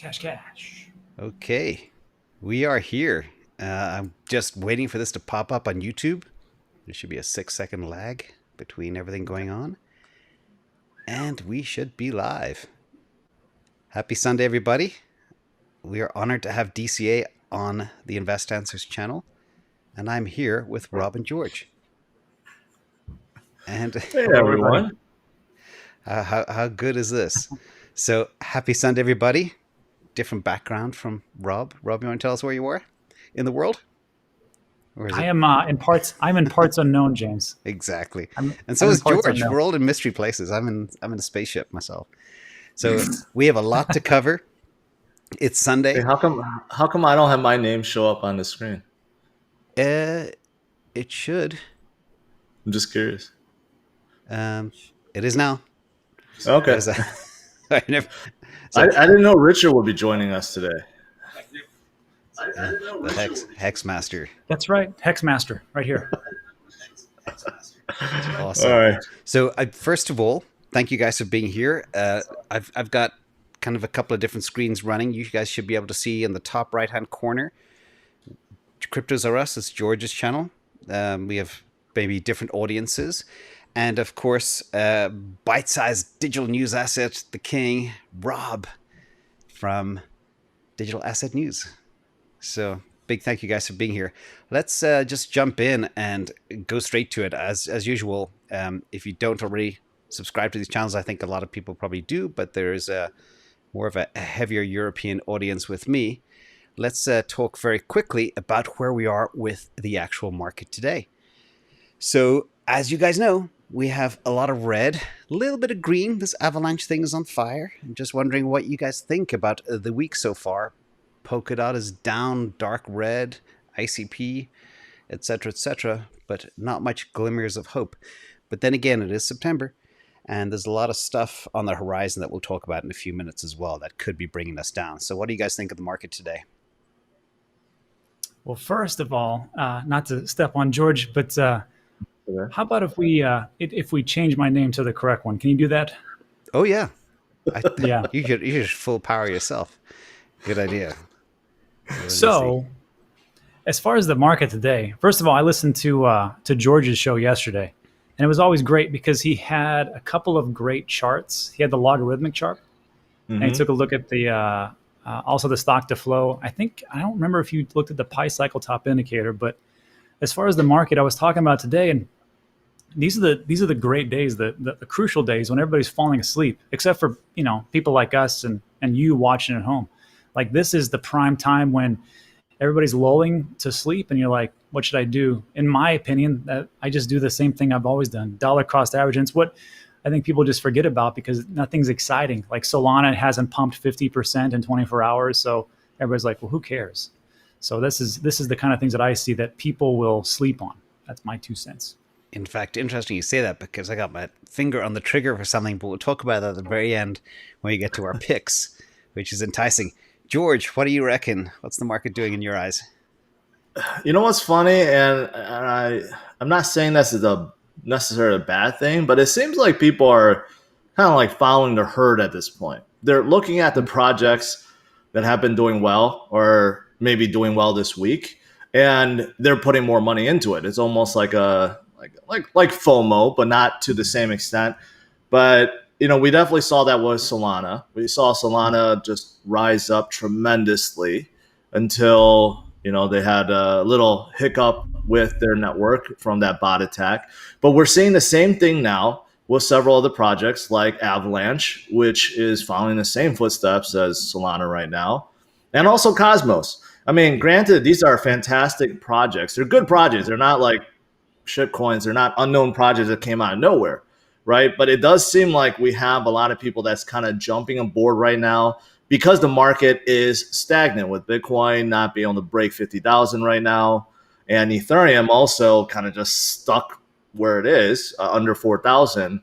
Cash. Okay, we are here. I'm just waiting for this to pop up on YouTube. There should be a 6-second lag between everything going on. And we should be live. Happy Sunday, everybody. We are honored to have DCA on the Invest Answers channel. And I'm here with Rob and George. And Hey, everyone. How good is this? So, happy Sunday, everybody. Different background from Rob. Rob, you want to tell us where you were in the world? Or is I am in parts. I'm in parts unknown, James. Exactly. And so is George. Unknown. We're all in mystery places. I'm in a spaceship myself. So we have a lot to cover. It's Sunday. Hey, how come I don't have my name show up on the screen? It should. I'm just curious. It is now. Okay. I didn't know Richard would be joining us today. The Hex Master. That's right. Hex Master right here. Awesome. All right. So first of all, thank you guys for being here. I've got kind of a couple of different screens running. You guys should be able to see in the top right-hand corner. Cryptos Are Us is George's channel. We have maybe different audiences. And of course, bite-sized digital news asset, the king, Rob from Digital Asset News. So big thank you guys for being here. Let's just jump in and go straight to it. As usual, if you don't already subscribe to these channels, I think a lot of people probably do, but there is more of a heavier European audience with me. Let's talk very quickly about where we are with the actual market today. So as you guys know, we have a lot of red, a little bit of green. This avalanche thing is on fire. I'm just wondering what you guys think about the week so far. Polkadot is down, dark red, ICP, etc., but not much glimmers of hope. But then again, it is September, and there's a lot of stuff on the horizon that we'll talk about in a few minutes as well that could be bringing us down. So what do you guys think of the market today? Well, first of all, not to step on George, but how about if we change my name to the correct one? Can you do that? Oh, yeah. Yeah. You should full power yourself. Good idea. So, as far as the market today, first of all, I listened to George's show yesterday, and it was always great because he had a couple of great charts. He had the logarithmic chart, and he took a look at the also the stock to flow. I don't remember if you looked at the pi cycle top indicator, but as far as the market, I was talking about today, and these are the great days, the crucial days when everybody's falling asleep, except for people like us and you watching at home. Like, this is the prime time when everybody's lulling to sleep, and you're like, what should I do? In my opinion, I just do the same thing I've always done. Dollar cost average. And it's what I think people just forget about because nothing's exciting. Like, Solana hasn't pumped 50% in 24 hours. So everybody's like, well, who cares? So this is the kind of things that I see that people will sleep on. That's my 2 cents. In fact, interesting you say that because I got my finger on the trigger for something, but we'll talk about that at the very end when we get to our picks, which is enticing. George, what do you reckon? What's the market doing in your eyes? You know what's funny, and I'm not saying this is necessarily a bad thing, but it seems like people are kind of like following the herd at this point. They're looking at the projects that have been doing well or maybe doing well this week, and they're putting more money into it. It's almost like like FOMO, but not to the same extent. But we definitely saw that with Solana. We saw Solana just rise up tremendously until, they had a little hiccup with their network from that bot attack. But we're seeing the same thing now with several other projects like Avalanche, which is following the same footsteps as Solana right now, and also Cosmos. I mean, granted, these are fantastic projects. They're good projects. They're not like shitcoins. They're not unknown projects that came out of nowhere. Right. But it does seem like we have a lot of people that's kind of jumping on board right now because the market is stagnant, with Bitcoin not being able to break 50,000 right now. And Ethereum also kind of just stuck where it is, under 4,000.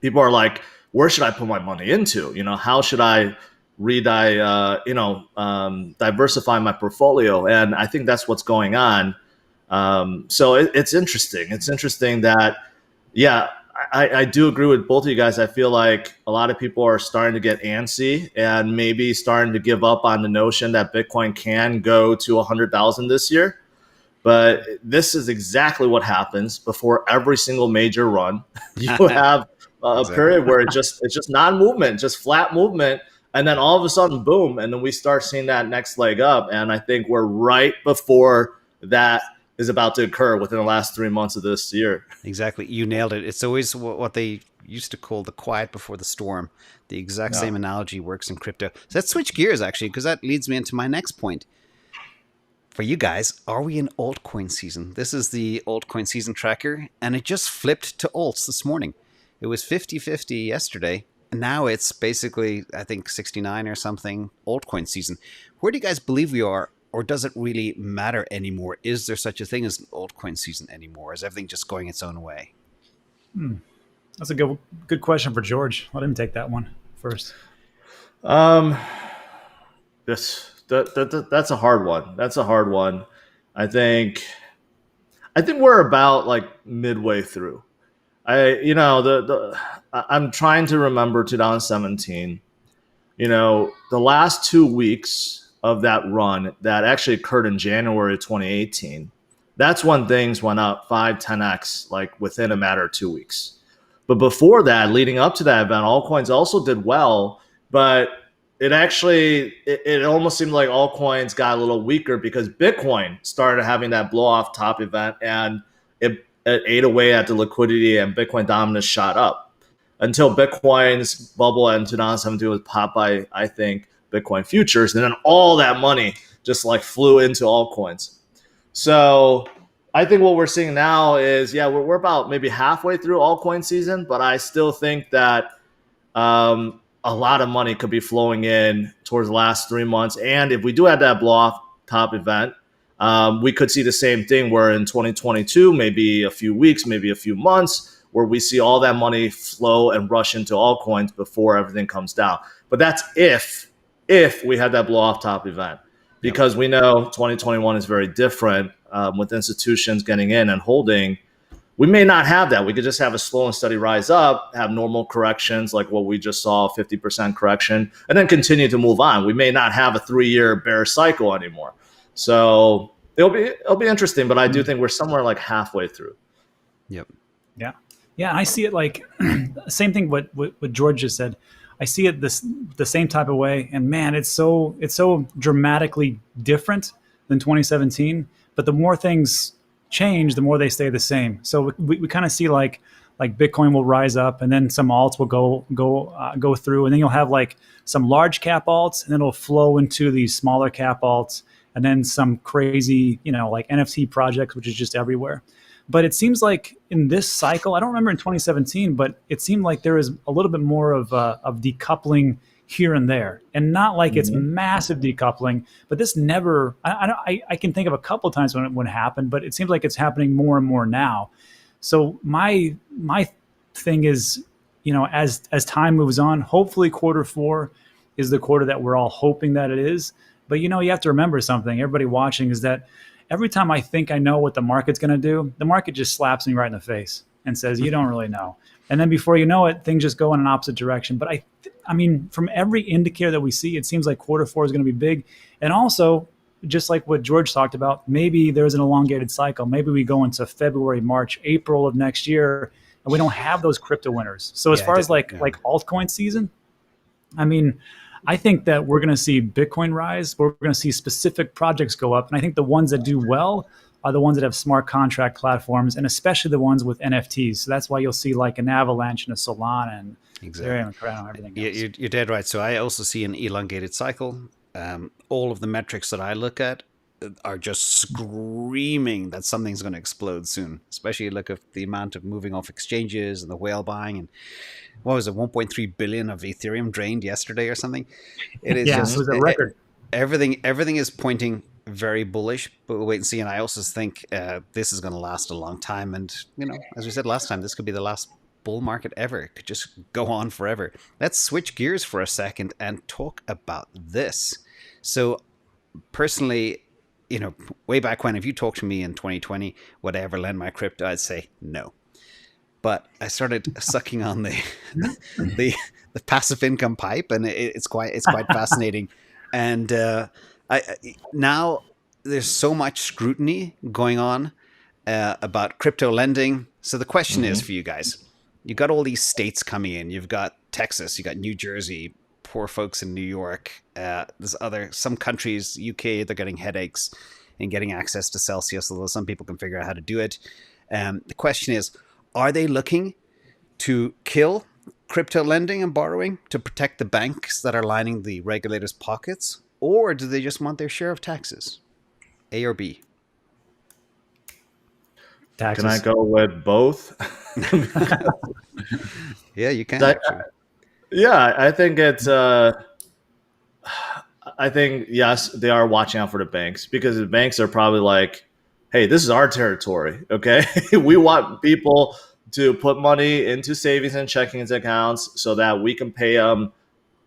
People are like, where should I put my money into? How should I diversify my portfolio? And I think that's what's going on. So it's interesting. It's interesting that, yeah, I do agree with both of you guys. I feel like a lot of people are starting to get antsy and maybe starting to give up on the notion that Bitcoin can go to 100,000 this year. But this is exactly what happens before every single major run. You have a Exactly. period where it's just non-movement, just flat movement, and then all of a sudden, boom, and then we start seeing that next leg up. And I think we're right before that is about to occur within the last 3 months of this year. Exactly. You nailed it. It's always what they used to call the quiet before the storm. The exact same analogy works in crypto. So let's switch gears, actually, because that leads me into my next point. For you guys, are we in altcoin season? This is the altcoin season tracker, and it just flipped to alts this morning. It was 50-50 yesterday, and now it's basically, I think, 69 or something altcoin season. Where do you guys believe we are? Or does it really matter anymore? Is there such a thing as an altcoin season anymore? Is everything just going its own way? That's a good question for George. Let him take that one first. That's a hard one. That's a hard one. I think we're about like midway through. I'm trying to remember 2017. The last 2 weeks of that run that actually occurred in January 2018. That's when things went up 5-10x like within a matter of 2 weeks. But before that, leading up to that event, altcoins also did well, but it almost seemed like altcoins got a little weaker because Bitcoin started having that blow off top event, and it ate away at the liquidity, and Bitcoin dominance shot up until Bitcoin's bubble in 2017 was popped by, I think, Bitcoin futures, and then all that money just like flew into altcoins. So I think what we're seeing now is, we're about maybe halfway through altcoin season, but I still think that a lot of money could be flowing in towards the last 3 months. And if we do have that blow off top event, we could see the same thing where in 2022, maybe a few weeks, maybe a few months, where we see all that money flow and rush into altcoins before everything comes down. But that's if we had that blow off top event, because we know 2021 is very different with institutions getting in and holding. We may not have that. We could just have a slow and steady rise up, have normal corrections like what we just saw, 50% correction, and then continue to move on. We may not have a 3-year bear cycle anymore. So it'll be interesting, but I do think we're somewhere like halfway through. Yep. Yeah. Yeah. And I see it like same thing what George just said. I see it the same type of way. And man, it's so dramatically different than 2017. But the more things change, the more they stay the same. So we kind of see like Bitcoin will rise up, and then some alts will go through, and then you'll have like some large cap alts, and then it'll flow into these smaller cap alts, and then some crazy like NFT projects, which is just everywhere. But it seems like in this cycle, I don't remember in 2017, but it seemed like there is a little bit more of decoupling here and there, and not like it's massive decoupling, but this never, I can think of a couple of times when it happened, but it seems like it's happening more and more now. So my thing is, as time moves on, hopefully Q4 is the quarter that we're all hoping that it is. But you have to remember something, everybody watching, is that every time I think I know what the market's going to do, the market just slaps me right in the face and says, you don't really know. And then before you know it, things just go in an opposite direction. But I mean, from every indicator that we see, it seems like Q4 is going to be big. And also, just like what George talked about, maybe there's an elongated cycle. Maybe we go into February, March, April of next year, and we don't have those crypto winners. So as far as like altcoin season, I mean, I think that we're going to see Bitcoin rise. We're going to see specific projects go up. And I think the ones that do well are the ones that have smart contract platforms, and especially the ones with NFTs. So that's why you'll see like an Avalanche and a Solana and Ethereum and Cardano and everything else. You're dead right. So I also see an elongated cycle. All of the metrics that I look at are just screaming that something's going to explode soon. Especially look at the amount of moving off exchanges and the whale buying, and what was it, 1.3 billion of Ethereum drained yesterday or something. It is it was a record. Everything is pointing very bullish, but we'll wait and see. And I also think this is going to last a long time. And as we said last time, this could be the last bull market ever. It could just go on forever. Let's switch gears for a second and talk about this. So personally, way back when, if you talked to me in 2020, would I ever lend my crypto? I'd say no. but I started sucking on the passive income pipe, and it's quite fascinating. And now there's so much scrutiny going on about crypto lending. So the question is for you guys: you got all these states coming in. You've got Texas, you got New Jersey, poor folks in New York. There's some countries, UK, they're getting headaches in getting access to Celsius, although some people can figure out how to do it. The question is, are they looking to kill crypto lending and borrowing to protect the banks that are lining the regulators' pockets? Or do they just want their share of taxes? A or B? Taxes. Can I go with both? Yeah, you can. Yeah, I think it's. I think yes, they are watching out for the banks because the banks are probably like, "Hey, this is our territory. Okay, we want people to put money into savings and checking accounts so that we can pay them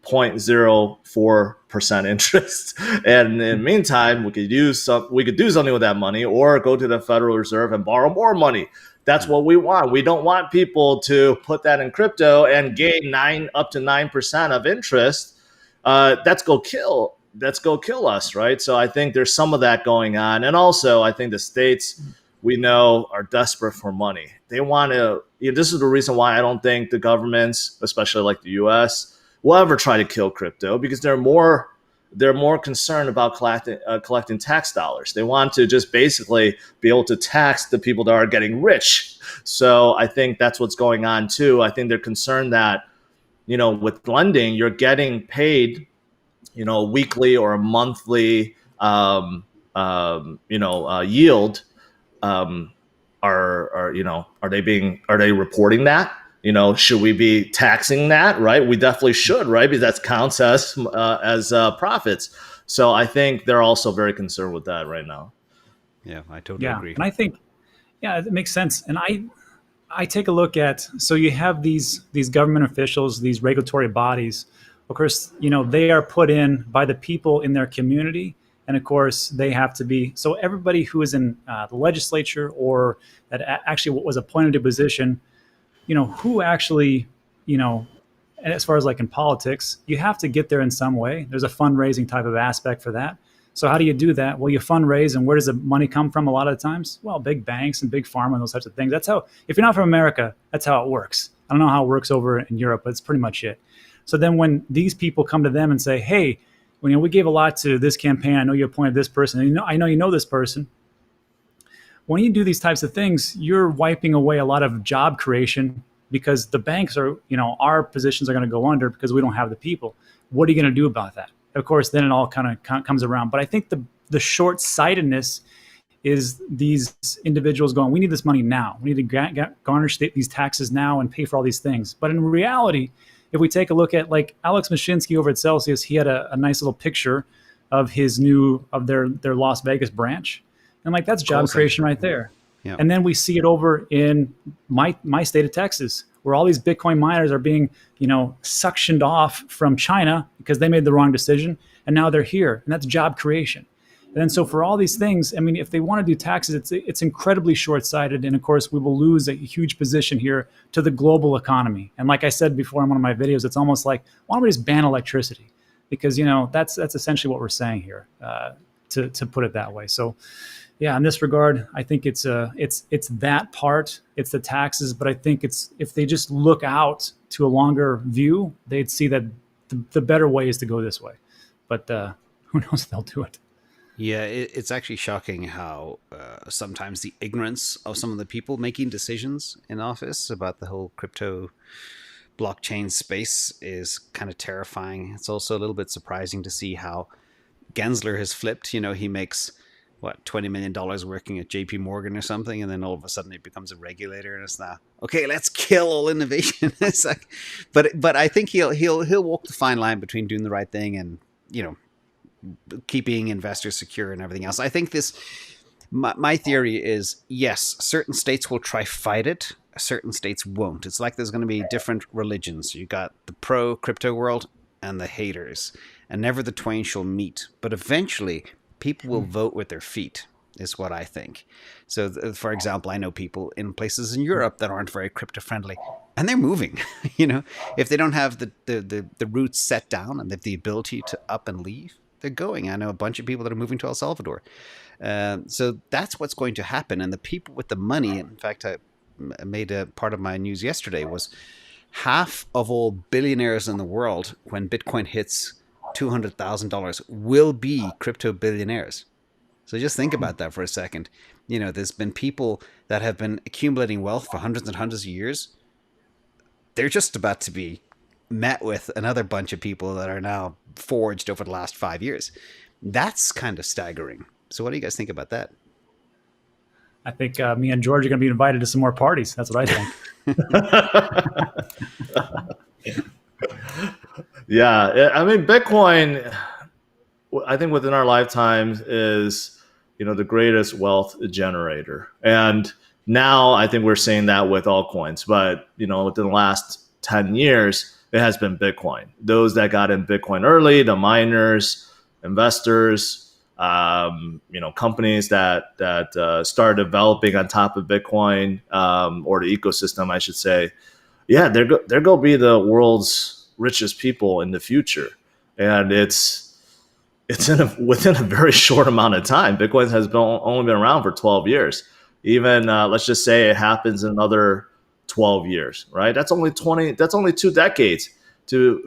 0.04% interest. And in the meantime, we could do something with that money or go to the Federal Reserve and borrow more money. That's what we want. We don't want people to put that in crypto and gain up to 9% of interest. That's go kill us, right? So I think there's some of that going on. And also I think the states we know are desperate for money. They want to, this is the reason why I don't think the governments, especially like the US, will ever try to kill crypto, because they're more concerned about collecting tax dollars. They want to just basically be able to tax the people that are getting rich. So I think that's what's going on too. I think they're concerned that, with lending, you're getting paid, weekly or a monthly, yield. Are they reporting that? Should we be taxing that? Right? We definitely should, right? Because that counts as profits. So I think they're also very concerned with that right now. Yeah, I totally agree. And I think, it makes sense. And I take a look at, so you have these government officials, these regulatory bodies. Of course, they are put in by the people in their community. And of course, they have to be, so everybody who is in the legislature or that actually was appointed to position, who actually, and as far as like in politics, you have to get there in some way. There's a fundraising type of aspect for that. So how do you do that? Well, you fundraise, and where does the money come from a lot of the times? Well, big banks and big pharma and those types of things. That's how, if you're not from America, that's how it works. I don't know how it works over in Europe, but it's pretty much it. So then when these people come to them and say, hey, we gave a lot to this campaign. I know you appointed this person. And I know you know this person. When you do these types of things, you're wiping away a lot of job creation because the banks are, our positions are going to go under because we don't have the people. What are you going to do about that? Of course, then it all kind of comes around. But I think the short-sightedness is these individuals going, we need this money now. We need to garnish these taxes now and pay for all these things. But in reality, if we take a look at like Alex Mashinsky over at Celsius, he had a nice little picture of their Las Vegas branch. And like, that's job creation right there. Yeah. And then we see it over in my state of Texas, where all these Bitcoin miners are being, suctioned off from China because they made the wrong decision. And now they're here, and that's job creation. And then so for all these things, I mean, if they want to do taxes, it's incredibly short-sighted. And of course, we will lose a huge position here to the global economy. And like I said before in one of my videos, it's almost like, why don't we just ban electricity? Because, that's essentially what we're saying here, to put it that way. So yeah, in this regard, I think it's that part, it's the taxes, but I think if they just look out to a longer view, they'd see that the better way is to go this way. But who knows if they'll do it. Yeah, it's actually shocking how sometimes the ignorance of some of the people making decisions in office about the whole crypto blockchain space is kind of terrifying. It's also a little bit surprising to see how Gensler has flipped. He makes $20 million working at JP Morgan or something, and then all of a sudden he becomes a regulator, and it's now, okay, let's kill all innovation. It's like, but I think he'll walk the fine line between doing the right thing and keeping investors secure and everything else. I think my theory is, yes, certain states will try fight it, certain states won't. It's like there's going to be different religions. You got the pro crypto world and the haters, and never the twain shall meet. But eventually people will vote with their feet. is what I think. So, for example, I know people in places in Europe that aren't very crypto friendly, and they're moving. If they don't have the roots set down and they have the ability to up and leave, they're going. I know a bunch of people that are moving to El Salvador. So that's what's going to happen. And the people with the money, in fact, I made a part of my news yesterday, was half of all billionaires in the world when Bitcoin hits $200,000 will be crypto billionaires. So just think about that for a second. There's been people that have been accumulating wealth for hundreds and hundreds of years. They're just about to be met with another bunch of people that are now forged over the last 5 years. That's kind of staggering. So what do you guys think about that? I think me and George are going to be invited to some more parties. That's what I think. Yeah, I mean, Bitcoin, I think within our lifetimes is, the greatest wealth generator. And now I think we're seeing that with altcoins. But, within the last 10 years, it has been Bitcoin. Those that got in Bitcoin early, the miners, investors, companies that started developing on top of Bitcoin, or the ecosystem, I should say. Yeah, they're going to be the world's richest people in the future. And it's within a very short amount of time. Bitcoin has only been around for 12 years. Even let's just say it happens in another 12 years, right? That's only 2 decades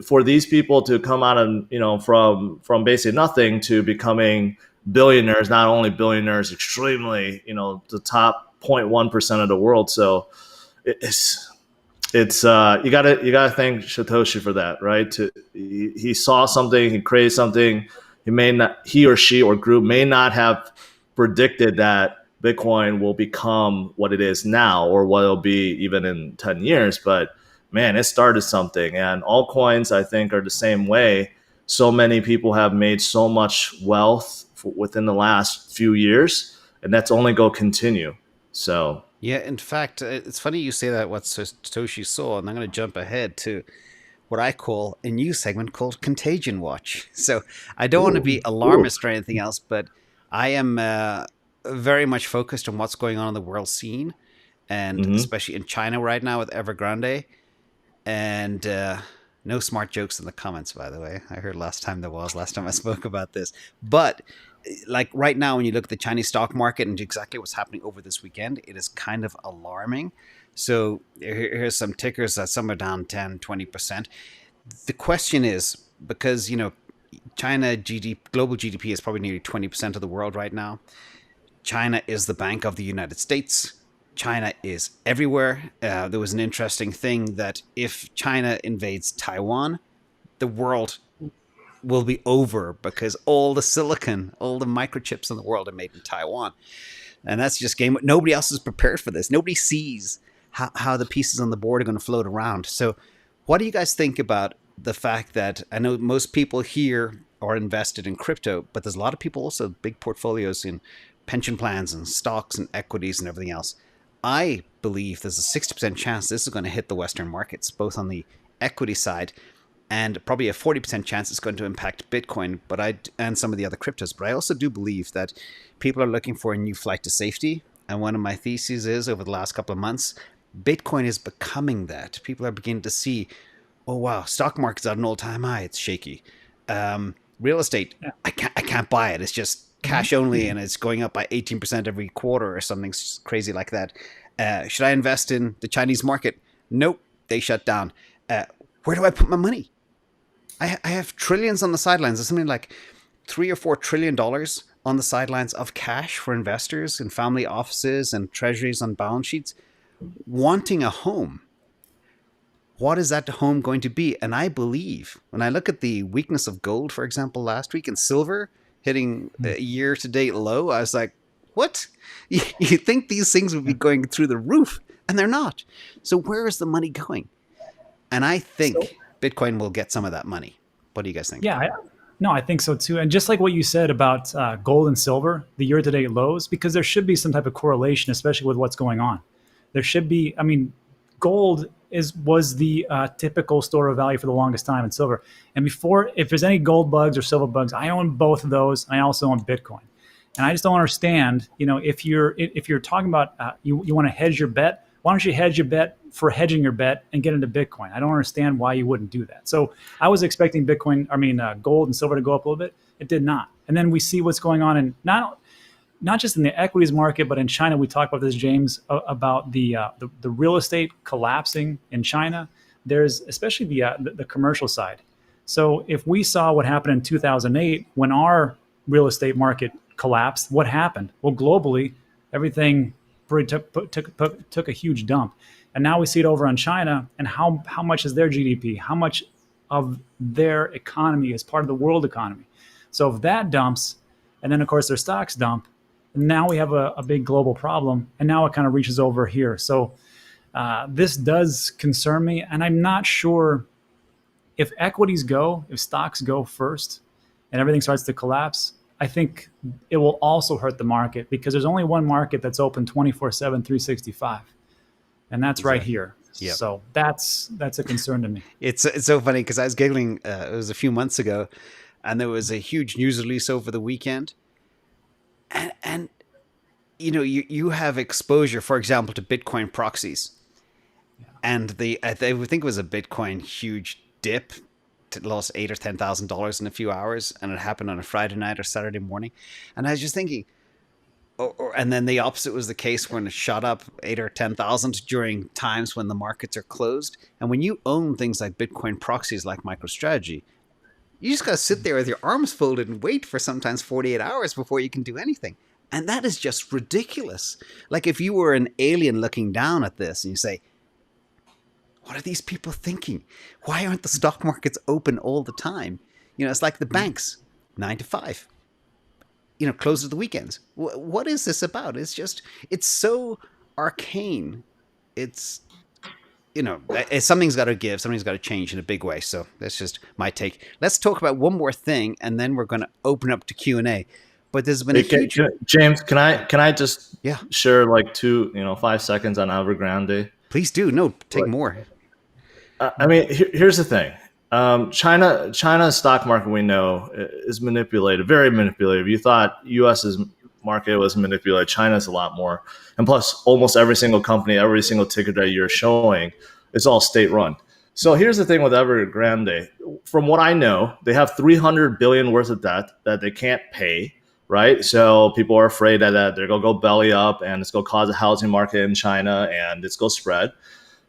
for these people to come out of, from basically nothing to becoming billionaires, not only billionaires, extremely, the top 0.1% of the world. So it's you gotta thank Satoshi for that, right? He saw something, he created something. He or she or group may not have predicted that Bitcoin will become what it is now, or what it'll be even in 10 years. But man, it started something. And altcoins, I think, are the same way. So many people have made so much wealth within the last few years, and that's only going to continue. So yeah, in fact, it's funny you say that, what Satoshi saw, and I'm going to jump ahead to what I call a new segment called Contagion Watch. So I don't want to be alarmist or anything else, but I am very much focused on what's going on in the world scene, and especially in China right now with Evergrande. And no smart jokes in the comments, by the way. I heard last time I spoke about this. But like right now, when you look at the Chinese stock market and exactly what's happening over this weekend, it is kind of alarming. So here's some tickers that some are down 10, 20%. The question is, because, China global GDP is probably nearly 20% of the world right now. China is the bank of the United States. China is everywhere. There was an interesting thing that if China invades Taiwan, the world will be over, because all the silicon, all the microchips in the world are made in Taiwan. And that's just game. Nobody else is prepared for this. Nobody sees how the pieces on the board are going to float around. So what do you guys think about the fact that, I know most people here are invested in crypto, but there's a lot of people also big portfolios in pension plans and stocks and equities and everything else. I believe there's a 60% chance this is going to hit the Western markets, both on the equity side, and probably a 40% chance it's going to impact Bitcoin, and some of the other cryptos. But I also do believe that people are looking for a new flight to safety. And one of my theses is, over the last couple of months, Bitcoin is becoming that. People are beginning to see, oh wow, stock market's at an all-time high. It's shaky. Real estate, I can't buy it. It's just cash only, and it's going up by 18% every quarter or something crazy like that. Should I invest in the Chinese market? Nope, they shut down. Where do I put my money? I have trillions on the sidelines. There's something like $3 or $4 trillion on the sidelines of cash for investors and family offices and treasuries on balance sheets wanting a home. What is that home going to be? And I believe, when I look at the weakness of gold, for example, last week, and silver hitting a year-to-date low, I was like, what? You think these things would be going through the roof, and they're not. So where is the money going? And I think Bitcoin will get some of that money. What do you guys think? Yeah, I think so too. And just like what you said about gold and silver, the year-to-date lows, because there should be some type of correlation, especially with what's going on. There should be, gold was the typical store of value for the longest time in silver. And before, if there's any gold bugs or silver bugs, I own both of those. I also own Bitcoin. And I just don't understand, if you're talking about you want to hedge your bet, why don't you hedge your bet for hedging your bet and get into Bitcoin? I don't understand why you wouldn't do that. So I was expecting gold and silver to go up a little bit. It did not. And then we see what's going on in not just in the equities market, but in China. We talked about this, James, about the real estate collapsing in China. There's especially the commercial side. So if we saw what happened in 2008 when our real estate market collapsed, what happened? Well, globally, everything took a huge dump. And now we see it over on China, and how much is their GDP? How much of their economy is part of the world economy? So if that dumps, and then of course their stocks dump, now we have a big global problem, and now it kind of reaches over here. So this does concern me, and I'm not sure if stocks go first and everything starts to collapse. I think it will also hurt the market, because there's only one market that's open 24/7, 365, and that's right here. Yep. So that's a concern to me. It's so funny because I was giggling. It was a few months ago, and there was a huge news release over the weekend. And you have exposure, for example, to Bitcoin proxies, and I think it was a Bitcoin huge dip, lost $8,000 or $10,000 in a few hours, and it happened on a Friday night or Saturday morning, and I was just thinking, and then the opposite was the case when it shot up 8 or 10,000 during times when the markets are closed. And when you own things like Bitcoin proxies, like MicroStrategy, you just got to sit there with your arms folded and wait for sometimes 48 hours before you can do anything. And that is just ridiculous. Like if you were an alien looking down at this and you say, what are these people thinking? Why aren't the stock markets open all the time? It's like the banks, 9 to 5, closed at the weekends. What is this about? It's so arcane. Something's got to give. Something's got to change in a big way. So that's just my take. Let's talk about one more thing, and then we're going to open up to Q&A. But there's been a huge... James, can I just share like 5 seconds on Evergrande? Please do. No, take more. Here's the thing. China's stock market, we know, is manipulated, very manipulated. You thought U.S.'s market was manipulated. China's a lot more. And plus, almost every single company, every single ticker that you're showing, it's all state-run. So here's the thing with Evergrande. From what I know, they have $300 billion worth of debt that they can't pay, right? So people are afraid that they're going to go belly up, and it's going to cause a housing market in China, and it's going to spread.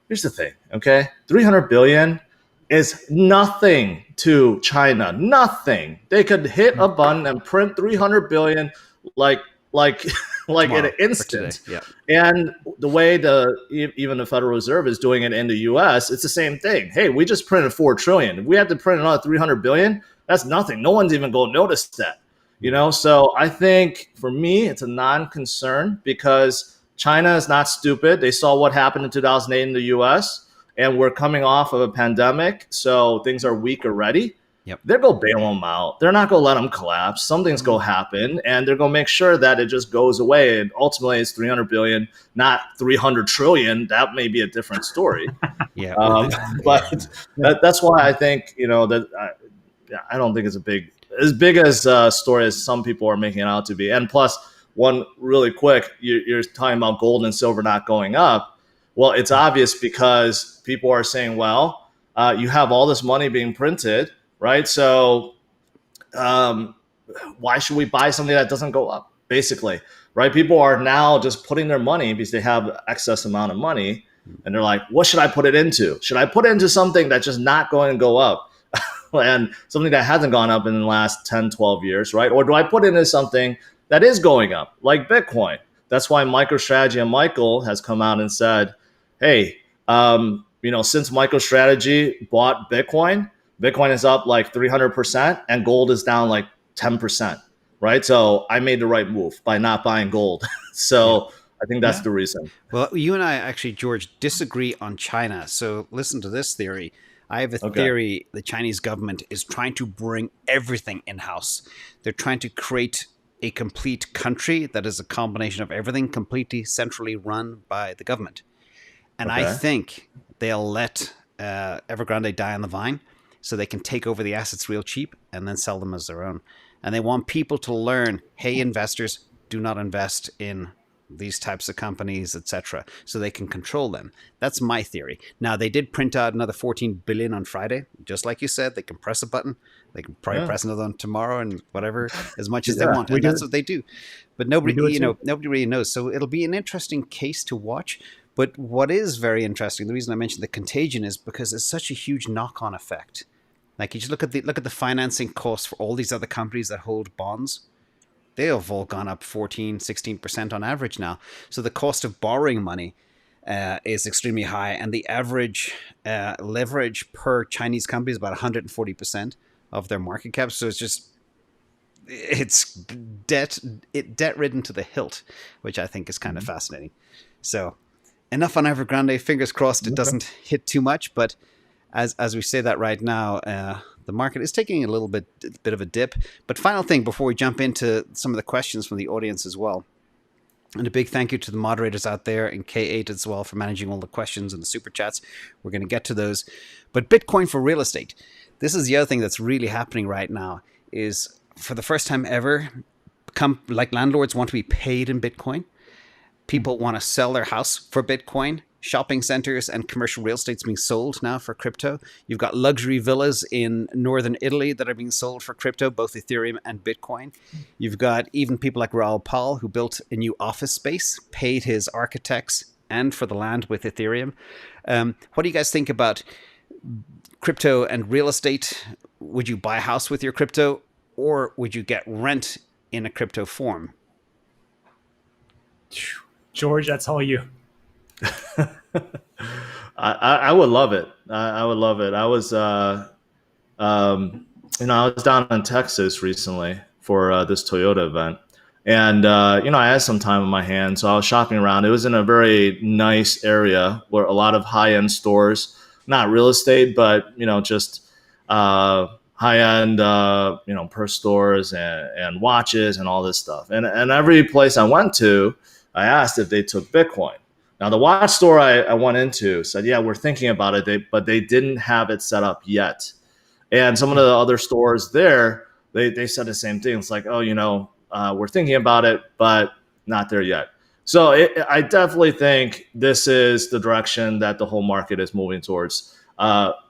Here's the thing, okay? $300 billion is nothing to China. Nothing. They could hit a button and print $300 billion like in an instant. Yeah. And the way even the Federal Reserve is doing it in the U.S., it's the same thing. Hey, we just printed $4 trillion. If we have to print another $300 billion, that's nothing. No one's even going to notice that. So I think for me, it's a non-concern, because China is not stupid. They saw what happened in 2008 in the U.S., and we're coming off of a pandemic, so things are weak already. Yep. They're going to bail them out. They're not going to let them collapse. Something's going to happen, and they're going to make sure that it just goes away. And ultimately, it's $300 billion, not $300 trillion. That may be a different story. Yeah. But that's why I think, that I don't think it's as big as a story as some people are making it out to be. And plus, one really quick, you're talking about gold and silver not going up. Well, it's obvious, because people are saying, well, you have all this money being printed, right? So why should we buy something that doesn't go up, basically, right? People are now just putting their money, because they have excess amount of money, and they're like, what should I put it into? Should I put it into something that's just not going to go up, and something that hasn't gone up in the last 10, 12 years, right? Or do I put it into something that is going up, like Bitcoin? That's why MicroStrategy and Michael has come out and said, hey, since MicroStrategy bought Bitcoin is up like 300%, and gold is down like 10%, right? So I made the right move by not buying gold. So I think that's the reason. Well, you and I actually, George, disagree on China. So listen to this theory. I have a theory: the Chinese government is trying to bring everything in-house. They're trying to create a complete country that is a combination of everything, completely centrally run by the government. And I think they'll let Evergrande die on the vine. so they can take over the assets real cheap and then sell them as their own. And they want people to learn, hey, investors, do not invest in these types of companies, etc., so they can control them. That's my theory. Now, they did print out another 14 billion on Friday, just like you said. They can press a button. They can probably press another one tomorrow and whatever, as much as they want, and that's what they do. But nobody, nobody really knows. So it'll be an interesting case to watch. But what is very interesting, the reason I mentioned the Contagion is because it's such a huge knock-on effect. Like, you just look at the financing costs for all these other companies that hold bonds. They have all gone up 14, 16% on average now. So the cost of borrowing money is extremely high. And the average leverage per Chinese company is about 140% of their market cap. So it's debt-ridden to the hilt, which I think is kind of fascinating. So enough on Evergrande. Fingers crossed it doesn't hit too much. But as we say that right now, the market is taking a little bit of a dip. But final thing before we jump into some of the questions from the audience as well. And a big thank you to the moderators out there and K8 as well for managing all the questions and the super chats. We're going to get to those. But Bitcoin for real estate. This is the other thing that's really happening right now is for the first time ever, landlords want to be paid in Bitcoin. People want to sell their house for Bitcoin. Shopping centers and commercial real estate's being sold now for crypto. You've got luxury villas in northern Italy that are being sold for crypto, both Ethereum and Bitcoin. You've got even people like Raoul Pal, who built a new office space, paid his architects and for the land with Ethereum. What do you guys think about crypto and real estate? Would you buy a house with your crypto, or would you get rent in a crypto form? George, that's all you. I would love it. I would love it. I was, I was down in Texas recently for this Toyota event, and I had some time on my hands, so I was shopping around. It was in a very nice area where a lot of high-end stores, not real estate, but just high-end, purse stores and watches and all this stuff. And every place I went to, I asked if they took Bitcoin. Now, the watch store I went into said, yeah, we're thinking about it, but they didn't have it set up yet. And some of the other stores there, they said the same thing. It's like, we're thinking about it, but not there yet. So I definitely think this is the direction that the whole market is moving towards.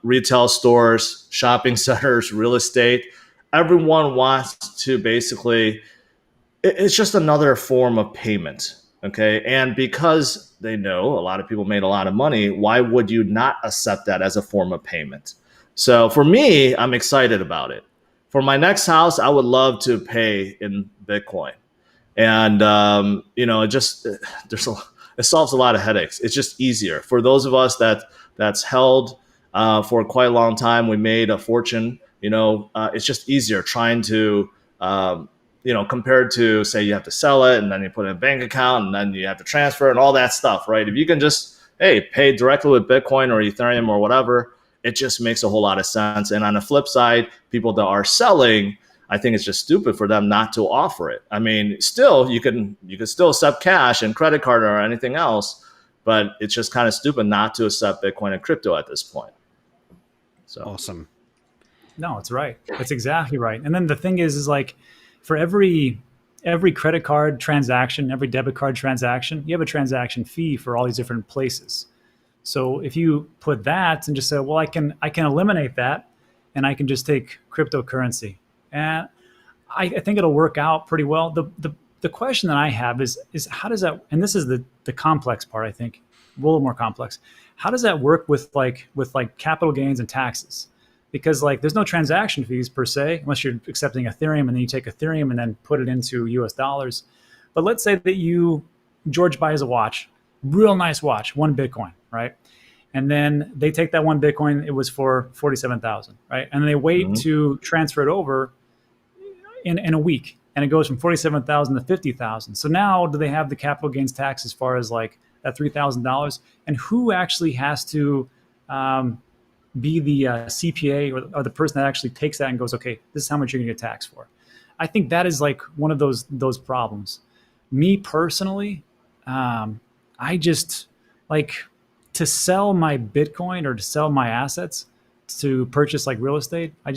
Retail stores, shopping centers, real estate. Everyone wants to basically, it's just another form of payment. Okay. And because they know a lot of people made a lot of money, why would you not accept that as a form of payment? So for me, I'm excited about it. For my next house, I would love to pay in Bitcoin. And, it solves a lot of headaches. It's just easier for those of us that's held for quite a long time. We made a fortune, it's just easier trying to, compared to, say, you have to sell it and then you put it in a bank account and then you have to transfer and all that stuff, right? If you can just, pay directly with Bitcoin or Ethereum or whatever, it just makes a whole lot of sense. And on the flip side, people that are selling, I think it's just stupid for them not to offer it. I mean, still, you can still accept cash and credit card or anything else, but it's just kind of stupid not to accept Bitcoin and crypto at this point. So awesome. No, it's right. It's exactly right. And then the thing is like, for every credit card transaction, every debit card transaction, you have a transaction fee for all these different places. So if you put that and just say, well, I can eliminate that and I can just take cryptocurrency. And I think it'll work out pretty well. The question that I have is how does that, and this is the complex part, I think, a little more complex. How does that work with capital gains and taxes? Because there's no transaction fees per se, unless you're accepting Ethereum and then you take Ethereum and then put it into US dollars. But let's say that George buys a watch, real nice watch, 1 Bitcoin, right? And then they take that 1 Bitcoin, it was for 47,000, right? And they wait to transfer it over in a week, and it goes from 47,000 to 50,000. So now do they have the capital gains tax as far as that $3,000? And who actually has to be the CPA or the person that actually takes that and goes, okay, this is how much you're going to get taxed for? I think that is one of those problems. Me personally, I just to sell my Bitcoin or to sell my assets, to purchase like real estate. I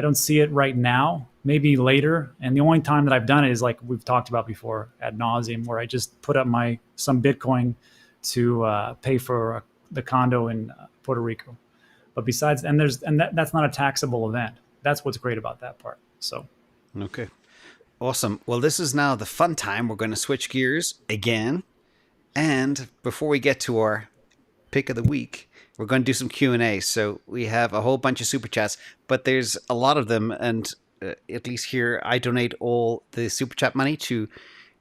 don't see it right now. Maybe later. And the only time that I've done it is like we've talked about before ad nauseum, where I just put up some Bitcoin to pay for the condo in Puerto Rico. But besides, that's not a taxable event. That's what's great about that part. So, okay, awesome. Well, this is now the fun time. We're going to switch gears again, and before we get to our pick of the week, we're going to do some Q&A. So we have a whole bunch of super chats, but there's a lot of them, and at least here I donate all the super chat money to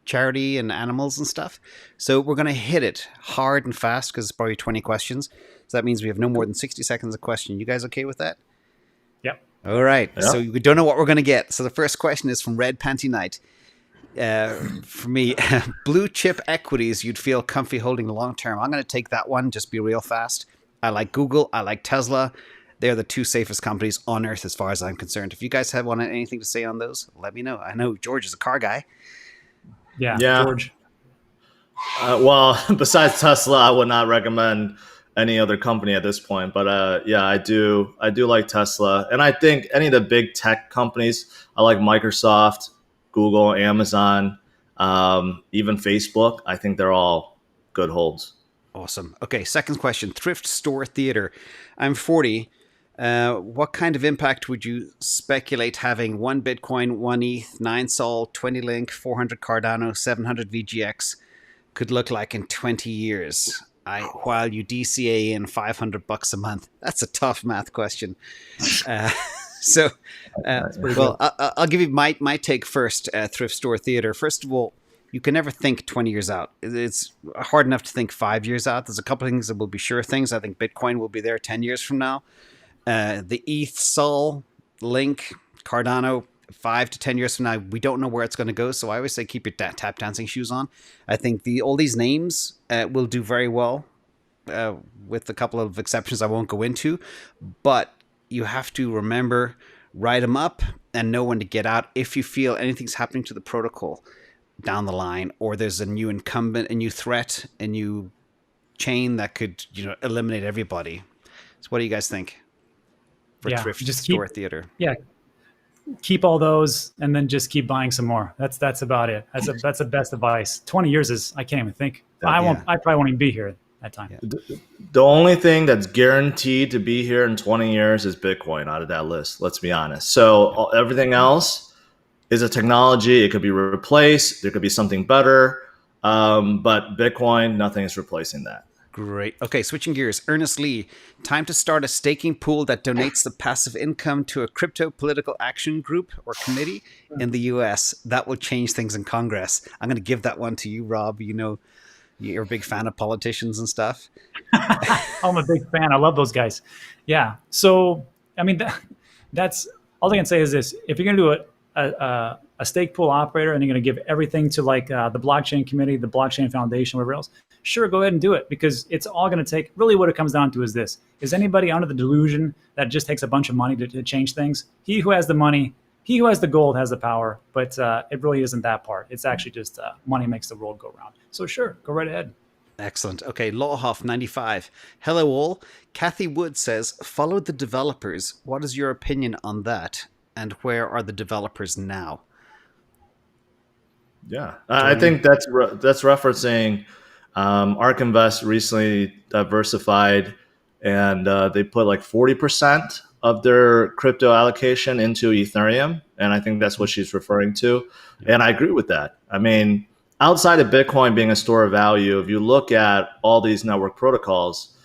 charity and animals and stuff. So we're going to hit it hard and fast because it's probably 20 questions. So that means we have no more than 60 seconds a question. You guys okay with that? Yep. All right. Yep. So we don't know what we're going to get. So the first question is from Red Panty Knight. For me, blue chip equities you'd feel comfy holding long term. I'm going to take that one. Just be real fast. I like Google. I like Tesla. They're the two safest companies on earth as far as I'm concerned. If you guys have anything to say on those, let me know. I know George is a car guy. Yeah. George. Well, besides Tesla, I would not recommend any other company at this point. But yeah, I do like Tesla. And I think any of the big tech companies, I like Microsoft, Google, Amazon, even Facebook. I think they're all good holds. Awesome. Okay, second question. Thrift store theater. I'm 40. What kind of impact would you speculate having 1 Bitcoin, 1 ETH, 9 Sol, 20 Link, 400 Cardano, 700 VGX could look like in 20 years? While you DCA in $500 a month. That's a tough math question. Well, I'll give you my take first. Thrift store theater. First of all, you can never think 20 years out. It's hard enough to think 5 years out. There's a couple of things that will be sure things. I think Bitcoin will be there 10 years from now. The ETH, Sol, Link, Cardano, 5 to 10 years from now, we don't know where it's going to go. So I always say keep your tap dancing shoes on. I think all these names will do very well, with a couple of exceptions I won't go into. But you have to remember, write them up and know when to get out if you feel anything's happening to the protocol down the line, or there's a new incumbent, a new threat, a new chain that could eliminate everybody. So what do you guys think for thrift store theater? Yeah. Keep all those and then just keep buying some more. That's about it. That's the best advice. 20 years is, I can't even think. I probably won't even be here at that time. Yeah. The only thing that's guaranteed to be here in 20 years is Bitcoin out of that list. Let's be honest. So everything else is a technology. It could be replaced. There could be something better. But Bitcoin, nothing is replacing that. Great. Okay, switching gears. Ernest Lee, time to start a staking pool that donates the passive income to a crypto political action group or committee in the US. That will change things in Congress. I'm going to give that one to you, Rob. You're a big fan of politicians and stuff. I'm a big fan. I love those guys. Yeah. So, I mean, that's all I can say is this. If you're going to do a stake pool operator and you're going to give everything to like the blockchain committee, the blockchain foundation, whatever else, sure, go ahead and do it, because it's all going to take, really what it comes down to is this. Is anybody under the delusion that it just takes a bunch of money to change things? He who has the money, he who has the gold has the power, but it really isn't that part. It's actually just money makes the world go round. So sure, go right ahead. Excellent. Okay, Lawhoff95. Hello all. Kathy Wood says, follow the developers. What is your opinion on that? And where are the developers now? Yeah, I think that's referencing ARK Invest recently diversified, and they put like 40% of their crypto allocation into Ethereum. And I think that's what she's referring to. And I agree with that. I mean, outside of Bitcoin being a store of value, if you look at all these network protocols,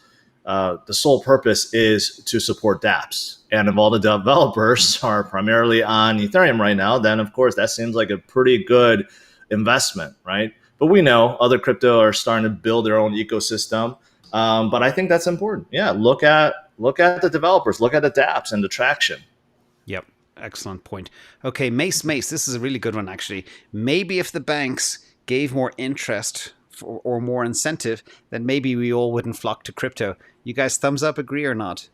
the sole purpose is to support dApps. And if all the developers are primarily on Ethereum right now, then of course that seems like a pretty good investment, right? But we know other crypto are starting to build their own ecosystem. But I think that's important. Yeah, look at the developers, look at the dApps and the traction. Yep, excellent point. Okay, Mace, this is a really good one actually. Maybe if the banks gave more interest or more incentive, then maybe we all wouldn't flock to crypto. You guys thumbs up, agree or not?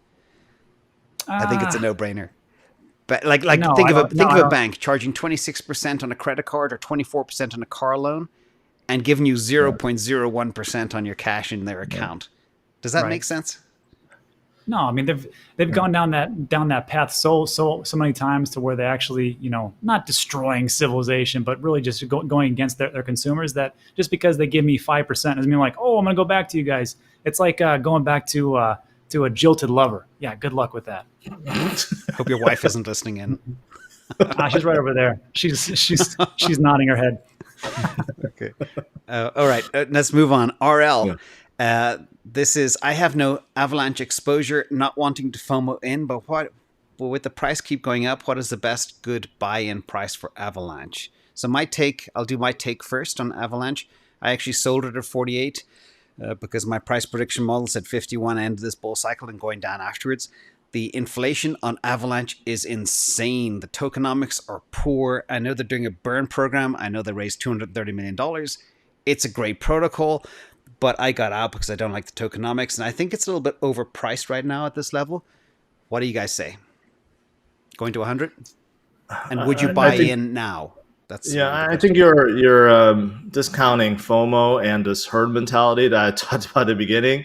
I think it's a no-brainer. But think of a bank charging 26% on a credit card or 24% on a car loan and giving you 0.01% on your cash in their account. Does that make sense? No, I mean they've gone down that path so many times to where they actually, not destroying civilization, but really just going against their consumers. That just because they give me 5% doesn't mean like, oh, I'm gonna go back to you guys. It's like going back to a jilted lover. Yeah, good luck with that. Hope your wife isn't listening in. She's right over there. She's nodding her head. Okay. All right. Let's move on. RL. This is, I have no Avalanche exposure, not wanting to FOMO in, but with the price keep going up, what is the best good buy-in price for Avalanche? So I'll do my take first on Avalanche. I actually sold it at 48 because my price prediction model said 51 end of this bull cycle and going down afterwards. The inflation on Avalanche is insane. The tokenomics are poor. I know they're doing a burn program. I know they raised $230 million. It's a great protocol, but I got out because I don't like the tokenomics, and I think it's a little bit overpriced right now at this level. What do you guys say? Going to 100? And would you buy in now? I think you're discounting FOMO and this herd mentality that I talked about at the beginning.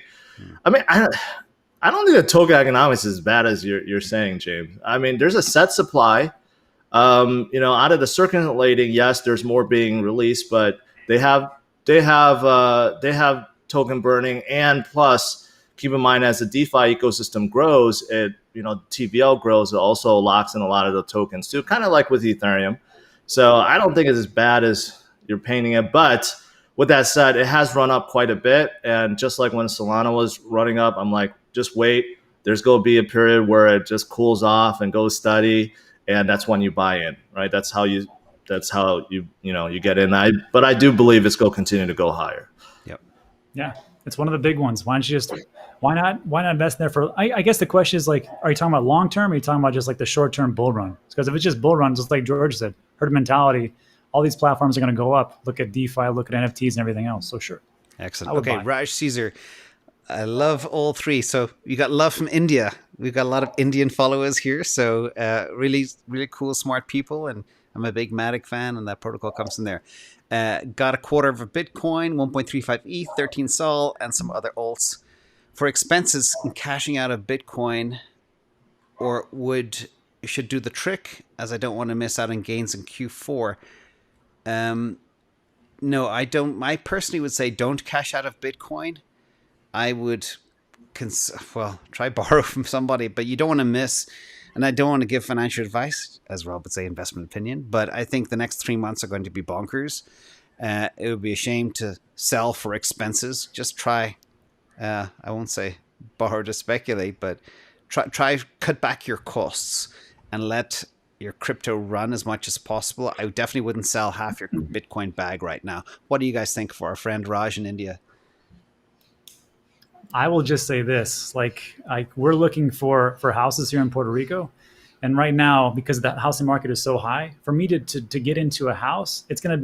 I mean, I don't think the token economics is as bad as you're saying, James. I mean, there's a set supply. Out of the circulating, yes, there's more being released, but they have token burning, and plus, keep in mind as the DeFi ecosystem grows, TVL grows, it also locks in a lot of the tokens too, kind of like with Ethereum. So I don't think it's as bad as you're painting it. But with that said, it has run up quite a bit, and just like when Solana was running up, I'm like, just wait. There's going to be a period where it just cools off and goes steady, and that's when you buy in, right? That's how you get in. But I do believe it's going to continue to go higher. Yep. Yeah, it's one of the big ones. Why not invest in there for? I guess the question is like, are you talking about long term? Or are you talking about just like the short term bull run? Because if it's just bull run, just like George said, herd mentality, all these platforms are going to go up. Look at DeFi, look at NFTs and everything else. So sure. Excellent. Okay, Raj Caesar. I love all three. So you got love from India. We've got a lot of Indian followers here. So really, really cool, smart people. And I'm a big Matic fan, and that protocol comes in there. Got a quarter of a Bitcoin, 1.35 ETH, 13 Sol, and some other alts. For expenses in cashing out of Bitcoin, or should do the trick, as I don't want to miss out on gains in Q4. No, I don't. I personally would say don't cash out of Bitcoin. I would, try borrow from somebody, but you don't want to miss. And I don't want to give financial advice, as Rob would say, investment opinion, but I think the next 3 months are going to be bonkers. It would be a shame to sell for expenses. Just try, I won't say borrow to speculate, but try cut back your costs and let your crypto run as much as possible. I definitely wouldn't sell half your Bitcoin bag right now. What do you guys think for our friend Raj in India? I will just say this, like we're looking for houses here in Puerto Rico. And right now, because the housing market is so high, for me to get into a house, it's gonna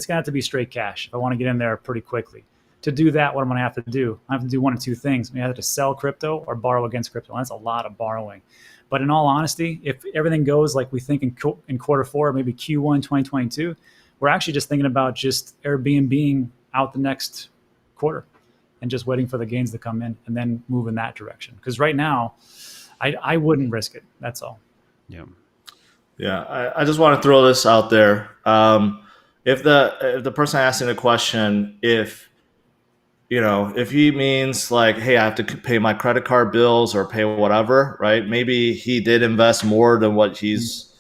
have to be straight cash if I want to get in there pretty quickly. To do that, what I'm gonna have to do, I have to do one of two things. I have to sell crypto or borrow against crypto. And that's a lot of borrowing. But in all honesty, if everything goes like we think in quarter four, maybe Q1 2022, we're actually just thinking about just Airbnb out the next quarter and just waiting for the gains to come in and then move in that direction. Because right now, I wouldn't risk it. That's all. Yeah. I just want to throw this out there. If the person asking the question, if he means like, hey, I have to pay my credit card bills or pay whatever, right? Maybe he did invest more than what he's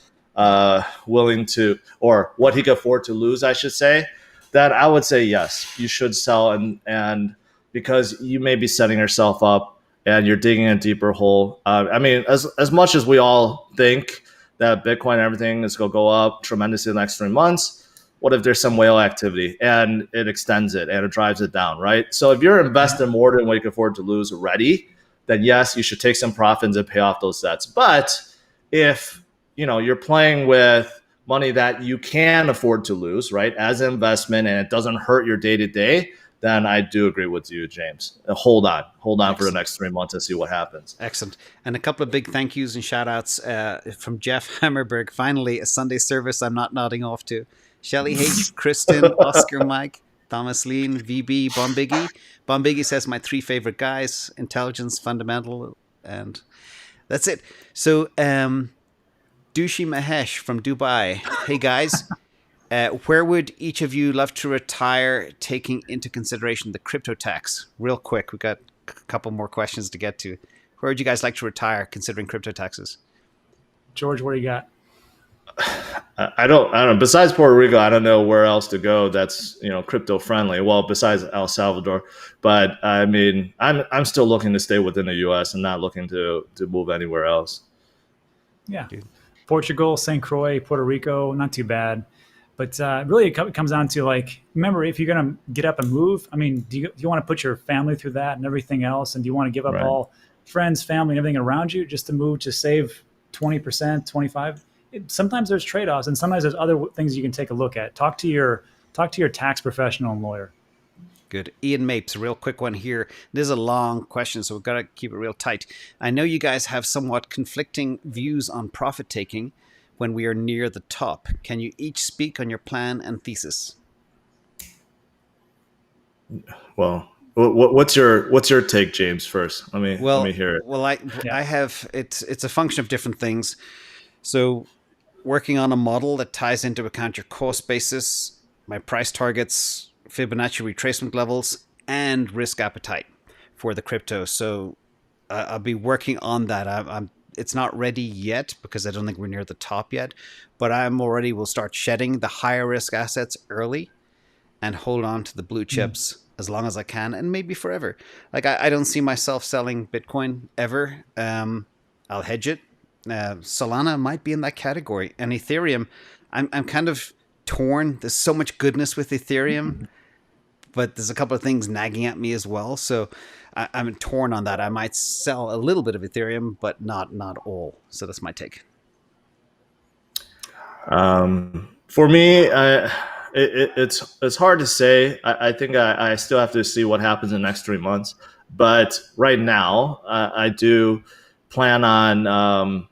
willing to, or what he could afford to lose, I should say. Then I would say yes, you should sell, and because you may be setting yourself up and you're digging a deeper hole. I mean, as much as we all think that Bitcoin and everything is going to go up tremendously in the next 3 months, what if there's some whale activity and it extends it and it drives it down, right? So if you're investing more than what you can afford to lose already, then yes, you should take some profits and pay off those debts. But if you're playing with money that you can afford to lose, right, as an investment, and it doesn't hurt your day-to-day, then I do agree with you, James. Hold on Excellent. For the next 3 months and see what happens. Excellent. And a couple of big thank yous and shout outs from Jeff Hammerberg. Finally, a Sunday service I'm not nodding off to. Shelly H, Kristen, Oscar Mike, Thomas Lean, VB, Bombiggy. Bombiggy says my three favorite guys: intelligence, fundamental, And that's it. So, Dushi Mahesh from Dubai. Hey guys, where would each of you love to retire, taking into consideration the crypto tax? Real quick, we got a couple more questions to get to. Where would you guys like to retire, considering crypto taxes? George, what do you got? I don't know. Besides Puerto Rico, I don't know where else to go that's crypto friendly. Well, besides El Salvador, but I mean, I'm still looking to stay within the U.S. and not looking to move anywhere else. Yeah, Portugal, St. Croix, Puerto Rico, not too bad. But really, it comes down to, like, remember, if you're gonna get up and move, I mean, do you want to put your family through that and everything else, and do you want to give up all friends, family, and everything around you just to move to save 20%, 25%? Sometimes there's trade-offs, and sometimes there's other things you can take a look at. Talk to your tax professional and lawyer. Good. Ian Mapes, a real quick one here. This is a long question, so we've got to keep it real tight. I know you guys have somewhat conflicting views on profit taking when we are near the top. Can you each speak on your plan and thesis? Well, what's your take, James? First, let me hear it. Well, I have it's a function of different things. So, working on a model that ties into account your cost basis, my price targets, Fibonacci retracement levels, and risk appetite for the crypto. So I'll be working on that. It's not ready yet because I don't think we're near the top yet, but will start shedding the higher risk assets early and hold on to the blue chips as long as I can, and maybe forever. Like, I don't see myself selling Bitcoin ever. I'll hedge it. Solana might be in that category, and Ethereum, I'm kind of torn. There's so much goodness with Ethereum, but there's a couple of things nagging at me as well. So I'm torn on that. I might sell a little bit of Ethereum, but not all. So that's my take. For me, it's hard to say. I think I still have to see what happens in the next 3 months. But right now, I do plan on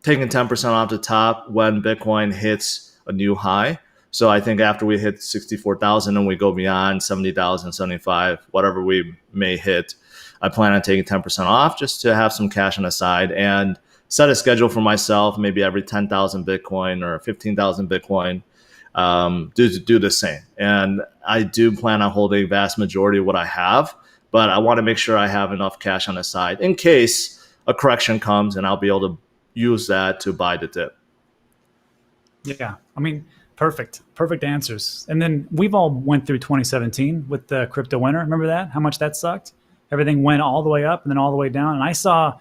taking 10% off the top when Bitcoin hits a new high. So I think after we hit 64,000 and we go beyond 70,000, 75, whatever we may hit, I plan on taking 10% off just to have some cash on the side and set a schedule for myself, maybe every 10,000 Bitcoin or 15,000 Bitcoin, do the same. And I do plan on holding a vast majority of what I have, but I want to make sure I have enough cash on the side in case a correction comes and I'll be able to use that to buy the dip. Yeah, I mean, perfect answers. And then we've all went through 2017 with the crypto winter. Remember that? How much that sucked? Everything went all the way up and then all the way down. And I saw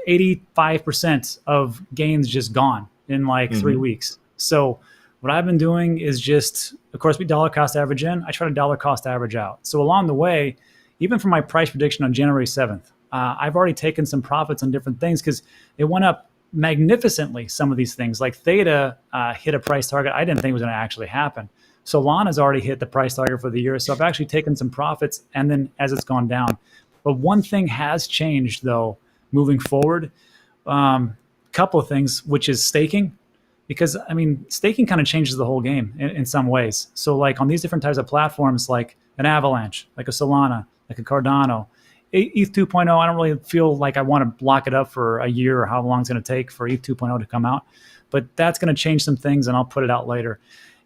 85% of gains just gone in like 3 weeks. So what I've been doing is just, of course, we dollar cost average in. I try to dollar cost average out. So along the way, even for my price prediction on January 7th, I've already taken some profits on different things because it went up magnificently. Some of these things, like Theta, hit a price target I didn't think was going to actually happen. Solana's already hit the price target for the year, so I've actually taken some profits, and then as it's gone down. But one thing has changed, though, moving forward. Couple of things, which is staking, because I mean, staking kind of changes the whole game in some ways. So, like on these different types of platforms, like an Avalanche, like a Solana, like a Cardano, ETH 2.0, I don't really feel like I want to block it up for a year or how long it's going to take for ETH 2.0 to come out. But that's going to change some things, and I'll put it out later.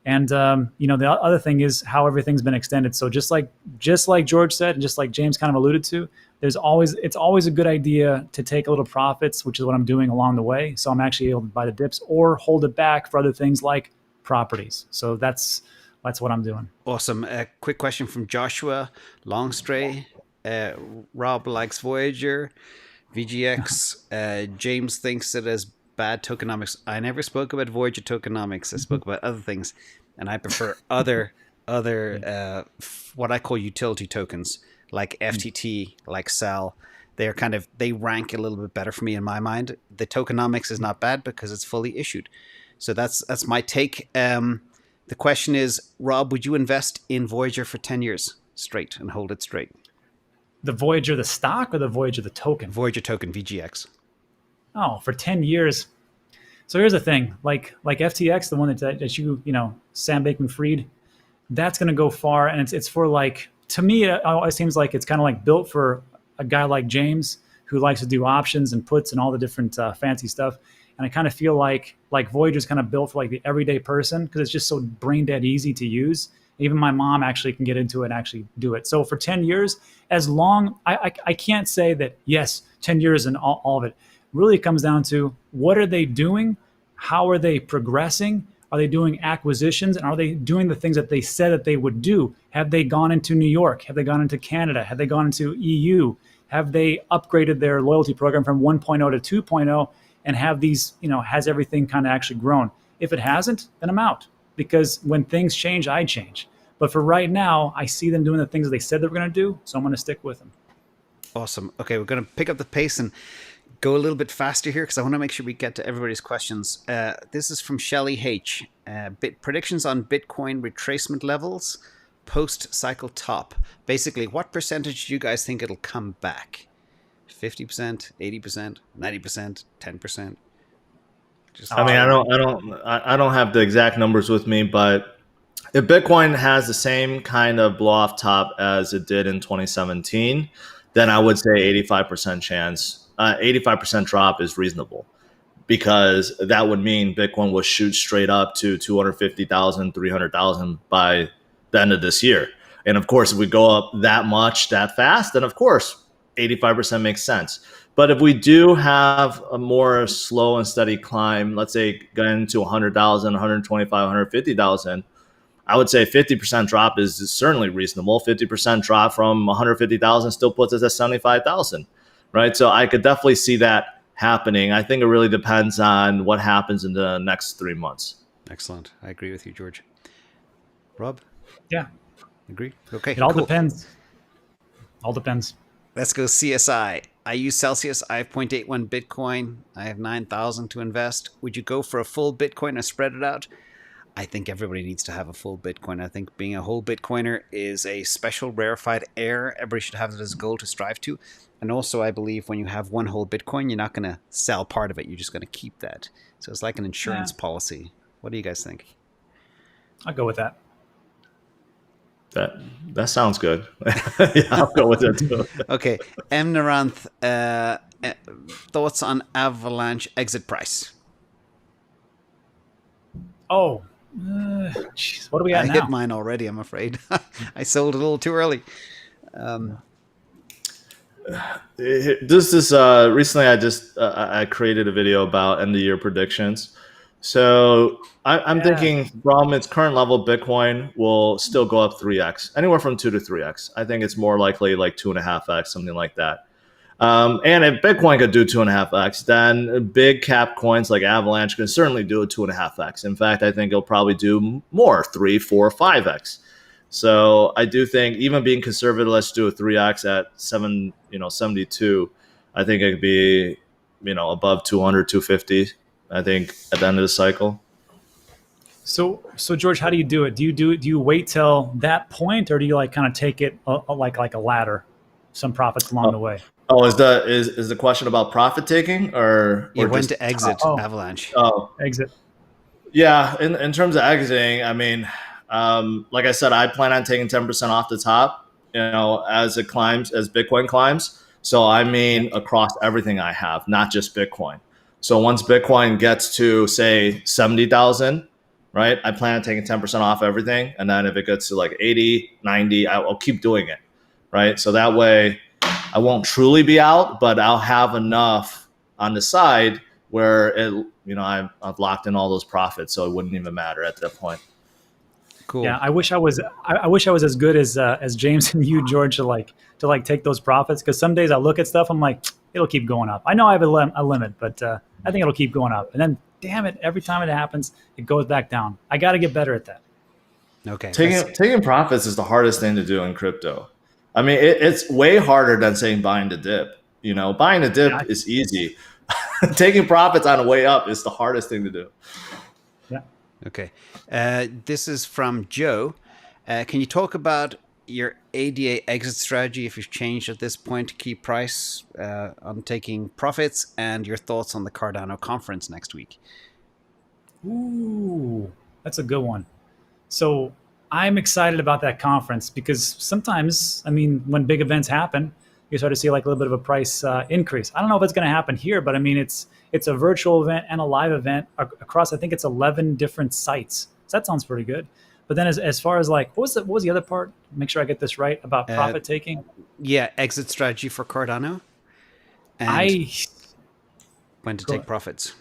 And the other thing is how everything's been extended. So just like George said, and just like James kind of alluded to, it's always a good idea to take a little profits, which is what I'm doing along the way. So I'm actually able to buy the dips or hold it back for other things like properties. So that's what I'm doing. Awesome. A quick question from Joshua Longstray. Rob likes Voyager, VGX. James thinks it has bad tokenomics. I never spoke about Voyager tokenomics. I spoke about other things, and I prefer other what I call utility tokens like FTT, like SAL. They rank a little bit better for me in my mind. The tokenomics is not bad because it's fully issued. So that's my take. The question is, Rob, would you invest in Voyager for 10 years straight and hold it straight? The Voyager, the stock, or the Voyager, the token? Voyager token, VGX. Oh, for 10 years. So here's the thing, like FTX, the one that Sam Bankman-Fried, that's going to go far. And it's for, like, to me, it always seems like it's kind of like built for a guy like James, who likes to do options and puts and all the different fancy stuff. And I kind of feel like Voyager is kind of built for like the everyday person because it's just so brain dead easy to use. Even my mom actually can get into it and actually do it. So for 10 years, as long, I can't say that, yes, 10 years and all of it. Really it comes down to what are they doing? How are they progressing? Are they doing acquisitions? And are they doing the things that they said that they would do? Have they gone into New York? Have they gone into Canada? Have they gone into EU? Have they upgraded their loyalty program from 1.0 to 2.0? And have these, has everything kind of actually grown? If it hasn't, then I'm out. Because when things change, I change. But for right now, I see them doing the things that they said they were going to do, so I'm going to stick with them. Awesome. Okay, we're going to pick up the pace and go a little bit faster here because I want to make sure we get to everybody's questions. This is from Shelly H. Predictions on Bitcoin retracement levels post-cycle top. Basically, what percentage do you guys think it'll come back? 50%, 80%, 90%, 10%? I don't have the exact numbers with me, but if Bitcoin has the same kind of blow off top as it did in 2017, then I would say 85% chance, 85% drop is reasonable, because that would mean Bitcoin will shoot straight up to 250,000, 300,000 by the end of this year. And of course, if we go up that much, that fast, then of course, 85% makes sense. But if we do have a more slow and steady climb, let's say going to 100,000, 125, 150,000, I would say 50% drop is certainly reasonable. 50% drop from 150,000 still puts us at 75,000, right? So I could definitely see that happening. I think it really depends on what happens in the next 3 months. Excellent. I agree with you, George. Rob? Yeah. Agree? Okay. It all depends. All depends. Let's go CSI. I use Celsius. I have 0.81 Bitcoin. I have 9,000 to invest. Would you go for a full Bitcoin or spread it out? I think everybody needs to have a full Bitcoin. I think being a whole Bitcoiner is a special rarefied air. Everybody should have it as a goal to strive to. And also, I believe when you have one whole Bitcoin, you're not going to sell part of it. You're just going to keep that. So it's like an insurance policy. What do you guys think? I'll go with that. That sounds good. Yeah, I'll go with it too. Okay. M. Naranth, thoughts on Avalanche exit price? Oh, what do we at now? I hit mine already, I'm afraid. I sold a little too early. This is recently I created a video about end of year predictions. So I'm thinking from its current level, Bitcoin will still go up 3x, anywhere from 2 to 3x. I think it's more likely like 2.5x, something like that. And if Bitcoin could do 2.5x, then big cap coins like Avalanche can certainly do a 2.5x. In fact, I think it'll probably do more, 3, 4, 5x. So I do think, even being conservative, let's do a 3x at 72. I think it could be, above 200, 250. I think at the end of the cycle. So George, how do you do it? Do you wait till that point, or do you like kind of take it like a ladder, some profits along the way? Oh, is the question about profit taking or when to exit Avalanche? Oh, exit. Yeah, in terms of exiting, I mean, like I said, I plan on taking 10% off the top, as it climbs, as Bitcoin climbs. So I mean across everything I have, not just Bitcoin. So once Bitcoin gets to, say, 70,000, right, I plan on taking 10% off everything. And then if it gets to like 80, 90, I'll keep doing it, right? So that way I won't truly be out, but I'll have enough on the side where I've locked in all those profits, so it wouldn't even matter at that point. Cool. Yeah, I wish I was as good as James and you, George, to take those profits, because some days I look at stuff, I'm like, it'll keep going up. I know I have a limit, but I think it'll keep going up. And then, damn it, every time it happens, it goes back down. I got to get better at that. Okay. Taking profits is the hardest thing to do in crypto. I mean, it's way harder than saying buying the dip. Buying the dip is easy. Taking profits on the way up is the hardest thing to do. Yeah. Okay. This is from Joe. Can you talk about your ADA exit strategy, if you've changed at this point to keep price on taking profits, and your thoughts on the Cardano conference next week? Ooh, that's a good one. So I'm excited about that conference because sometimes, when big events happen, you start to see like a little bit of a price increase. I don't know if it's going to happen here, but I mean, it's a virtual event and a live event across, I think it's 11 different sites. So that sounds pretty good. But then as far as like, what was the other part? Make sure I get this right about profit taking. Yeah, exit strategy for Cardano. And when to take profits.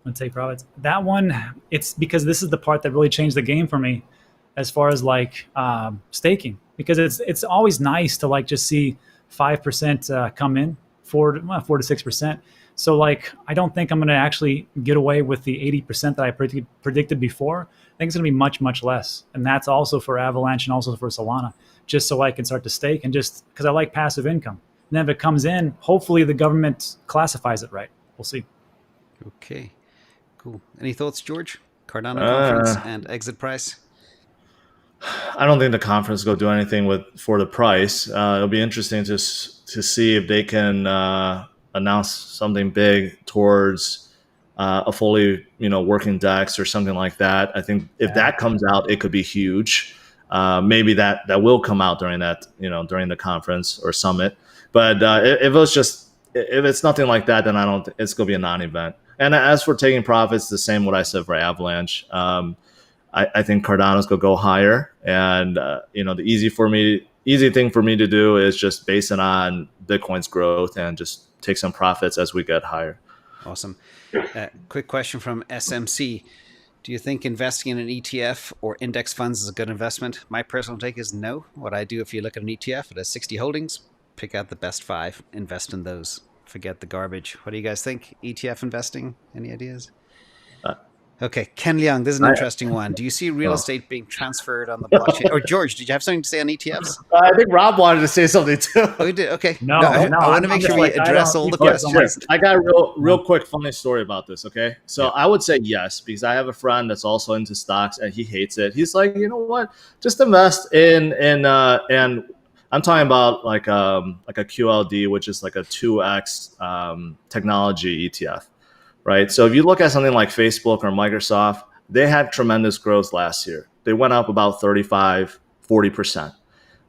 When to take profits. That one, it's because this is the part that really changed the game for me as far as like staking. Because it's always nice to like just see 5% come in, 4 to 6%. So like, I don't think I'm going to actually get away with the 80% that I predicted before. I think it's going to be much, much less. And that's also for Avalanche and also for Solana, just so I can start to stake and just because I like passive income. And then if it comes in, hopefully the government classifies it right. We'll see. Okay, cool. Any thoughts, George? Cardano conference and exit price? I don't think the conference will do anything for the price. It'll be interesting to see if they can announce something big towards a fully working DEX or something like that. I think if that comes out, it could be huge. Maybe that will come out during that during the conference or summit. But if it's nothing like that, then I don't. It's going to be a non-event. And as for taking profits, the same what I said for Avalanche. I think Cardano's going to go higher, and the easy thing for me to do is just base it on Bitcoin's growth and just take some profits as we get higher. Awesome. Quick question from SMC. Do you think investing in an ETF or index funds is a good investment? My personal take is no. What I do, if you look at an ETF, it has 60 holdings, pick out the best 5, invest in those. Forget the garbage. What do you guys think? ETF investing? Any ideas? Okay, Ken Leung, this is an interesting one. Do you see real estate being transferred on the blockchain? Or George, did you have something to say on ETFs? I think Rob wanted to say something too. Oh, you did? Okay. No, I want to make sure we address all the questions. I got a real quick funny story about this, okay? So I would say yes, because I have a friend that's also into stocks and he hates it. He's like, you know what? Just invest in and I'm talking about like a QLD, which is like a 2x technology ETF. Right. So if you look at something like Facebook or Microsoft, they had tremendous growth last year. They went up about 35, 40%.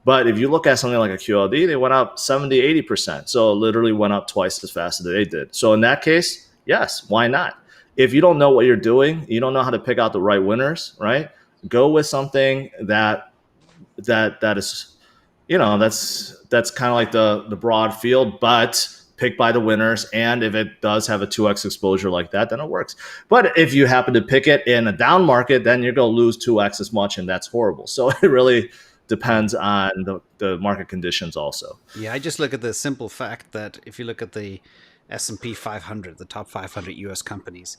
But if you look at something like a QLD, they went up 70, 80%. So it literally went up twice as fast as they did. So in that case, yes, why not? If you don't know what you're doing, you don't know how to pick out the right winners, right? Go with something that is, that's kind of like the broad field, but pick by the winners, and if it does have a 2x exposure like that, then it works. But if you happen to pick it in a down market, then you're going to lose 2x as much, and that's horrible. So it really depends on the market conditions also. Yeah, I just look at the simple fact that if you look at the S&P 500, the top 500 US companies,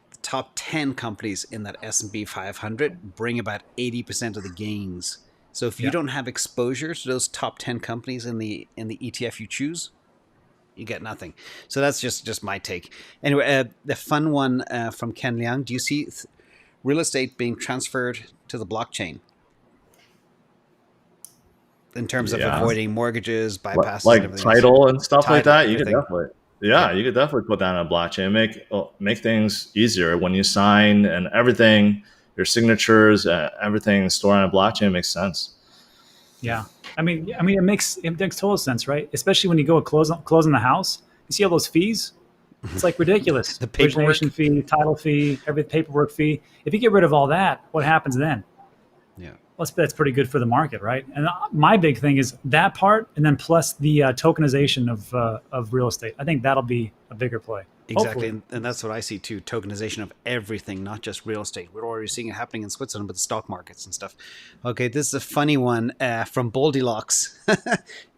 the top 10 companies in that S&P 500 bring about 80% of the gains. So if you don't have exposure to those top 10 companies in the ETF you choose, you get nothing. So that's just my take. Anyway, the fun one from Ken Liang. Do you see real estate being transferred to the blockchain in terms of avoiding mortgages, bypassing, like title and stuff like that? You everything. could definitely, you could definitely put that on a blockchain. Make things easier when you sign and everything. Your signatures, everything stored on a blockchain makes sense. Yeah. I mean, it makes total sense, right? Especially when you go close on the house, you see all those fees. It's like ridiculous. The paperwork fee, title fee, every paperwork fee. If you get rid of all that, what happens then? Yeah, well, that's pretty good for the market, right? And my big thing is that part, and then plus the tokenization of real estate. I think that'll be a bigger play. Exactly, and that's what I see too. Tokenization of everything, not just real estate. We're already seeing it happening in Switzerland with the stock markets and stuff. Okay, this is a funny one from Boldilocks.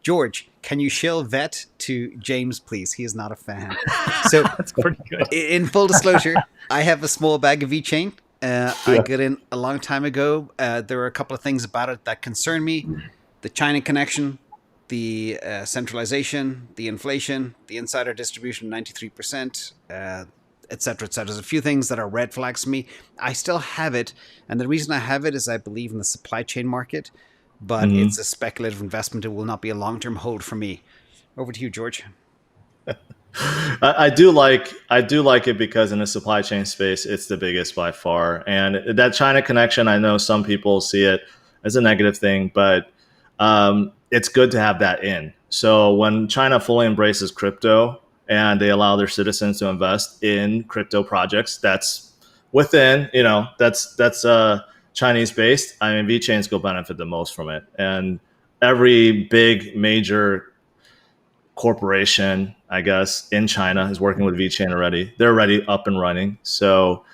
George, can you shill vet to James, please? He is not a fan. So that's pretty good. In full disclosure, I have a small bag of VeChain. I got in a long time ago. There were a couple of things about it that concern me. The China connection, the centralization, the inflation, the insider distribution, 93%, et cetera, et cetera. There's a few things that are red flags to me. I still have it. And the reason I have it is I believe in the supply chain market, but it's a speculative investment. It will not be a long-term hold for me. Over to you, George. I do like it because in the supply chain space, it's the biggest by far. And that China connection, I know some people see it as a negative thing, but it's good to have that in. So when China fully embraces crypto and they allow their citizens to invest in crypto projects, that's within, that's Chinese based. I mean, VeChains go benefit the most from it, and every big major corporation, I guess, in China is working with VeChain already. They're already up and running. So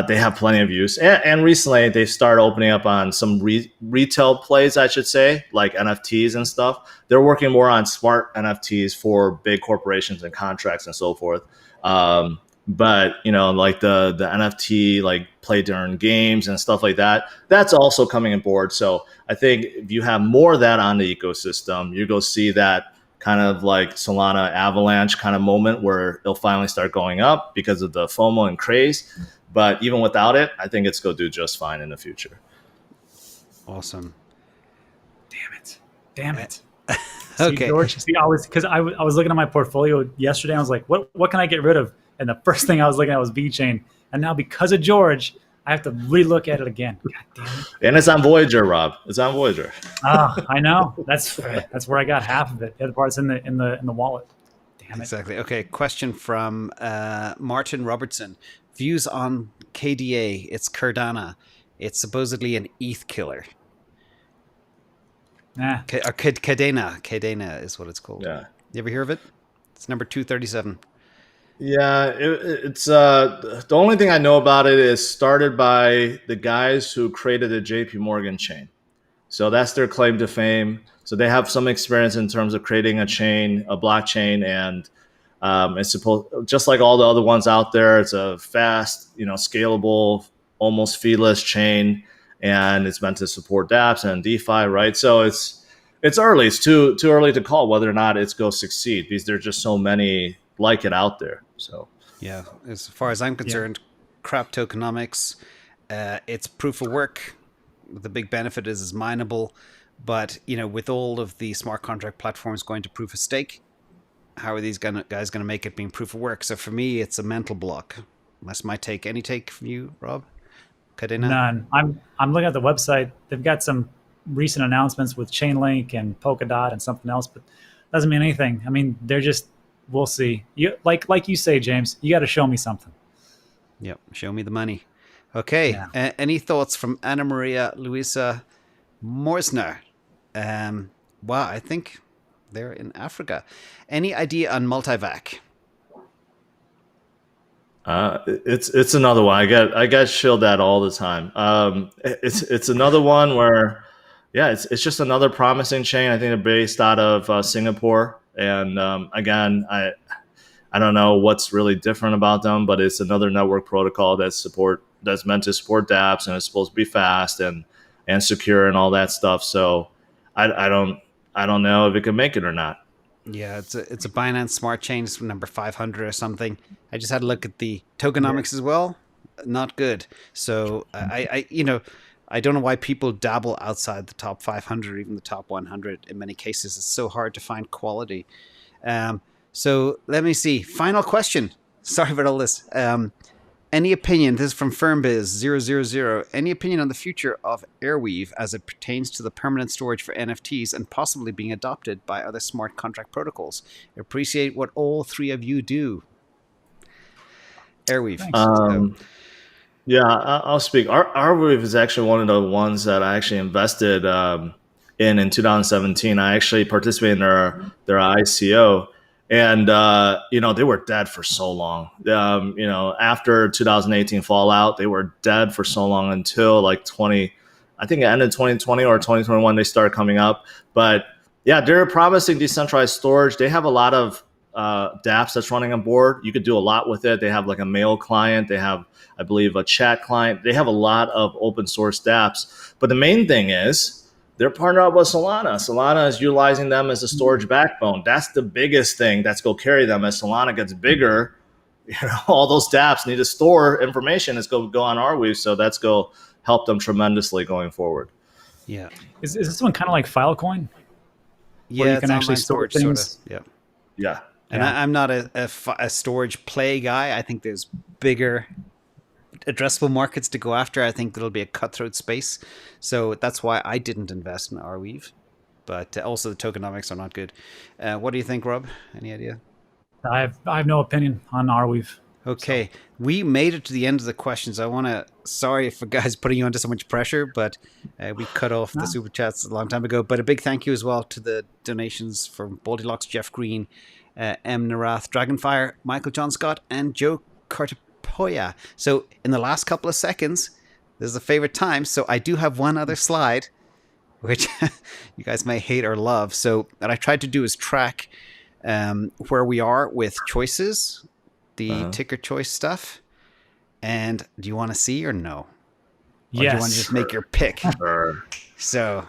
they have plenty of use. And recently, they started opening up on some retail plays, I should say, like NFTs and stuff. They're working more on smart NFTs for big corporations and contracts and so forth. But like the NFT, like play during games and stuff like that, that's also coming on board. So I think if you have more of that on the ecosystem, you go see that kind of like Solana avalanche kind of moment where it'll finally start going up because of the FOMO and craze. But even without it, I think it's going to do just fine in the future. Awesome. Damn it. Okay. See, George, I was looking at my portfolio yesterday. I was like, what can I get rid of? And the first thing I was looking at was VeChain. And now because of George, I have to relook at it again. God damn it. And it's on Voyager, Rob. It's on Voyager. I know. That's where I got half of it. The other part's in the wallet. Damn it. Exactly. Okay. Question from Martin Robertson. Views on KDA. It's Cardano. It's supposedly an ETH killer. Nah. Or Cadena. Cadena is what it's called. Yeah. You ever hear of it? It's number 237. Yeah, it's the only thing I know about it is started by the guys who created the JP Morgan chain. So that's their claim to fame. So they have some experience in terms of creating a chain, a blockchain, and it's supposed, just like all the other ones out there, it's a fast, scalable, almost feeless chain, and it's meant to support dApps and DeFi, right? So it's early. It's too early to call whether or not it's going to succeed because there's just so many like it out there. So yeah, as far as I'm concerned, crap tokenomics, it's proof of work. The big benefit is it's mineable, but with all of the smart contract platforms going to proof of stake, how are these guys going to make it being proof of work? So for me, it's a mental block. That's my take. Any take from you, Rob? Cadena? None. I'm looking at the website. They've got some recent announcements with Chainlink and Polkadot and something else, but doesn't mean anything. I mean, they're just, we'll see. You like you say, James, you got to show me something. Yep, show me the money. Okay. Yeah. Any thoughts from Anna Maria Luisa Morsner? Wow, I think they're in Africa. Any idea on multivac? It's another one. I get shilled at all the time. It's another one where, it's just another promising chain. I think they're based out of Singapore, and again, I don't know what's really different about them, but it's another network protocol that's meant to support dApps, and it's supposed to be fast and secure and all that stuff. So I don't know if it can make it or not. Yeah, it's a Binance Smart Chain, it's number 500 or something. I just had a look at the tokenomics as well. Not good. So I don't know why people dabble outside the top 500 or even the top 100. In many cases, it's so hard to find quality. So let me see. Final question. Sorry about all this. Any opinion, this is from FirmBiz000, any opinion on the future of Airweave as it pertains to the permanent storage for NFTs and possibly being adopted by other smart contract protocols? Appreciate what all three of you do. Airweave. I'll speak. Airweave is actually one of the ones that I actually invested in 2017. I actually participated in their ICO. And, they were dead for so long. After 2018 fallout, they were dead for so long until like I think it ended 2020 or 2021, they started coming up. But yeah, they're promising decentralized storage. They have a lot of dApps that's running on board. You could do a lot with it. They have like a mail client. They have, I believe, a chat client. They have a lot of open source dApps. But the main thing is, they're partnered up with Solana. Solana is utilizing them as a storage backbone. That's the biggest thing that's going to carry them. As Solana gets bigger, all those dApps need to store information. It's going to go on Airweave, so that's going to help them tremendously going forward. Yeah. Is this one kind of like Filecoin? Yeah, where you can actually store things. Sort of. Yeah. And I'm not a storage play guy. I think there's bigger addressable markets to go after. I think there'll be a cutthroat space. So that's why I didn't invest in Airweave. but also the tokenomics are not good. What do you think, Rob? Any idea? I have no opinion on Arweave. Okay, we made it to the end of the questions. Sorry for guys putting you under so much pressure, but we cut off the super chats a long time ago. But a big thank you as well to the donations from Baldylocks, Jeff Green, M. Narath, Dragonfire, Michael John Scott, and Joe Cartapoya. So in the last couple of seconds, this is a favorite time. So I do have one other slide, which you guys may hate or love. So what I tried to do is track where we are with choices, the ticker choice stuff. And do you want to see or no? Or do you want to just make your pick? So,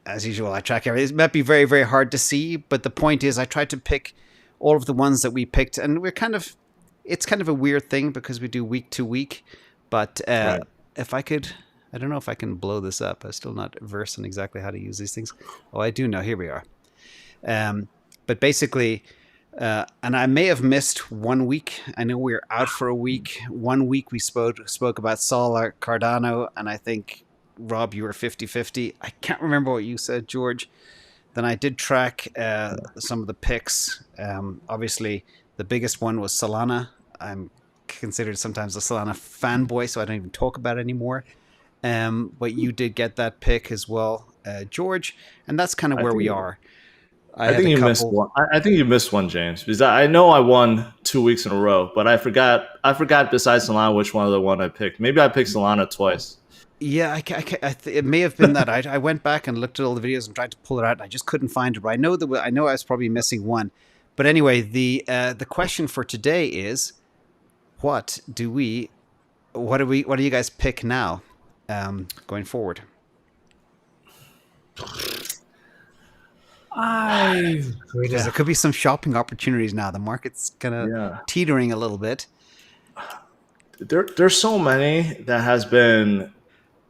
as usual, I track everything. It might be very, very hard to see, but the point is I tried to pick all of the ones that we picked, and it's kind of a weird thing because we do week to week, but if I could, I don't know if I can blow this up. I'm still not versed in exactly how to use these things. Oh, I do know. Here we are. But basically, and I may have missed 1 week. I know we were out for a week. 1 week we spoke about Sol or Cardano, and I think, Rob, you were 50-50. I can't remember what you said, George. Then I did track some of the picks. Obviously, the biggest one was Solana. I'm considered sometimes a Solana fanboy, so I don't even talk about it anymore. But you did get that pick as well, George, and that's kind of where we are. I think you missed one. I think you missed one, James, because I know I won 2 weeks in a row, but I forgot. Besides Solana, which one of the one I picked. Maybe I picked Solana twice. Yeah, it may have been that. I went back and looked at all the videos and tried to pull it out, and I just couldn't find it. But I know I was probably missing one. But anyway, the question for today is, what do you guys pick now, going forward? Because there could be some shopping opportunities now. The market's kind of teetering a little bit. There's so many that has been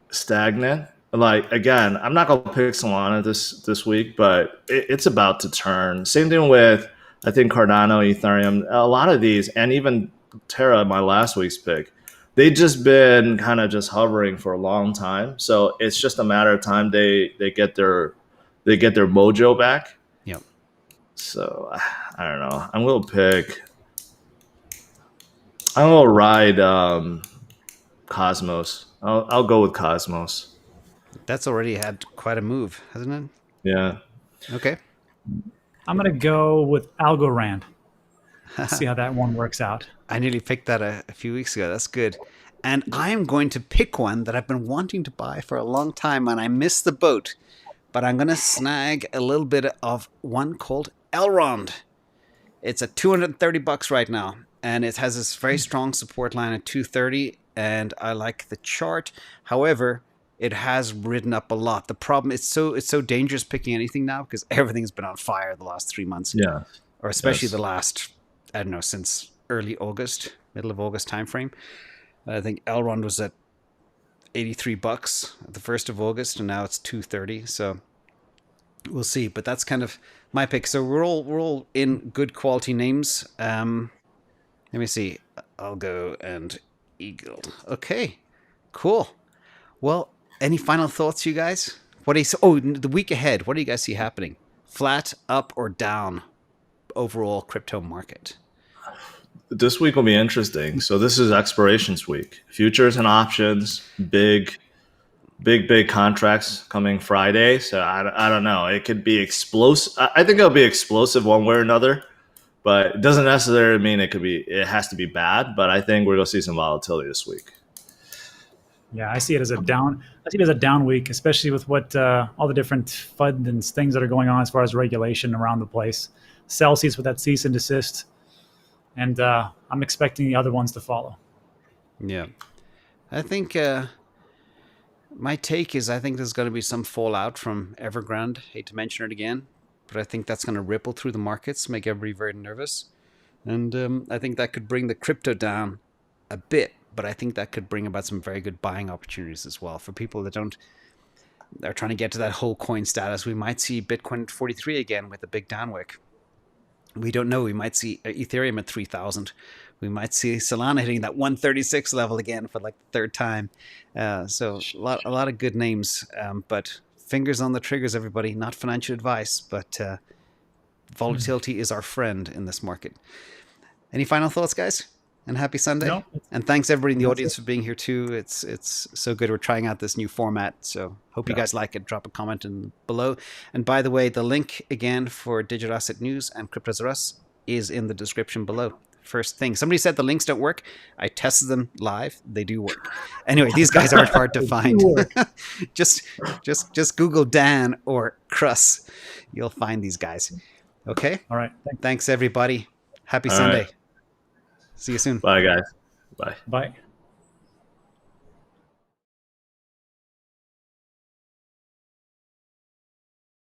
stagnant. Like, again, I'm not gonna pick Solana this week, but it's about to turn. Same thing with, I think, Cardano, Ethereum, a lot of these, and even Terra, my last week's pick. They've just been kind of just hovering for a long time. So it's just a matter of time they get their mojo back. Yep. So I don't know. I'm gonna ride Cosmos. I'll go with Cosmos. That's already had quite a move, hasn't it? Yeah. Okay. I'm gonna go with Algorand. See how that one works out. I nearly picked that a few weeks ago. That's good. And I'm going to pick one that I've been wanting to buy for a long time, and I missed the boat. But I'm going to snag a little bit of one called Elrond. It's at $230 right now, and it has this very strong support line at 230, and I like the chart. However, it has ridden up a lot. The problem is it's so dangerous picking anything now because everything's been on fire the last 3 months. Yeah. Or especially the last, I don't know, since early August, middle of August timeframe. I think Elrond was at $83 at the 1st of August, and now it's $230. So we'll see. But that's kind of my pick. So we're all in good quality names. Let me see. I'll go and Eagle. Okay, cool. Well, any final thoughts, you guys? The week ahead. What do you guys see happening? Flat, up, or down? Overall crypto market. This week will be interesting. So this is expirations week. Futures and options, big contracts coming Friday. So I don't know. It could be explosive. I think it'll be explosive one way or another, but it doesn't necessarily mean it has to be bad. But I think we're going to see some volatility this week. Yeah, I see it as a down. I see it as a down week, especially with what all the different FUD and things that are going on as far as regulation around the place. Celsius with that cease and desist, and I'm expecting the other ones to follow. Yeah, I think my take is I think there's going to be some fallout from Evergrande. Hate to mention it again, but I think that's going to ripple through the markets, make everybody very nervous, and I think that could bring the crypto down a bit. But I think that could bring about some very good buying opportunities as well for people that are trying to get to that whole coin status. We might see Bitcoin at 43 again with a big downwick. We don't know. We might see Ethereum at 3,000. We might see Solana hitting that 136 level again for like the third time. So a lot of good names. But fingers on the triggers, everybody. Not financial advice, but volatility is our friend in this market. Any final thoughts, guys? And happy Sunday. No. And thanks everybody in the That's audience it. for being here too. It's so good. We're trying out this new format. So hope you guys like it. Drop a comment below. And by the way, the link again for Digital Asset News and Cryptos R Us is in the description below. First thing. Somebody said the links don't work. I tested them live. They do work. Anyway, these guys aren't hard to find. just Google Dan or Cruss. You'll find these guys. Okay? All right. Thanks everybody. Happy All Sunday. right. See you soon. Bye, guys. Bye. Bye.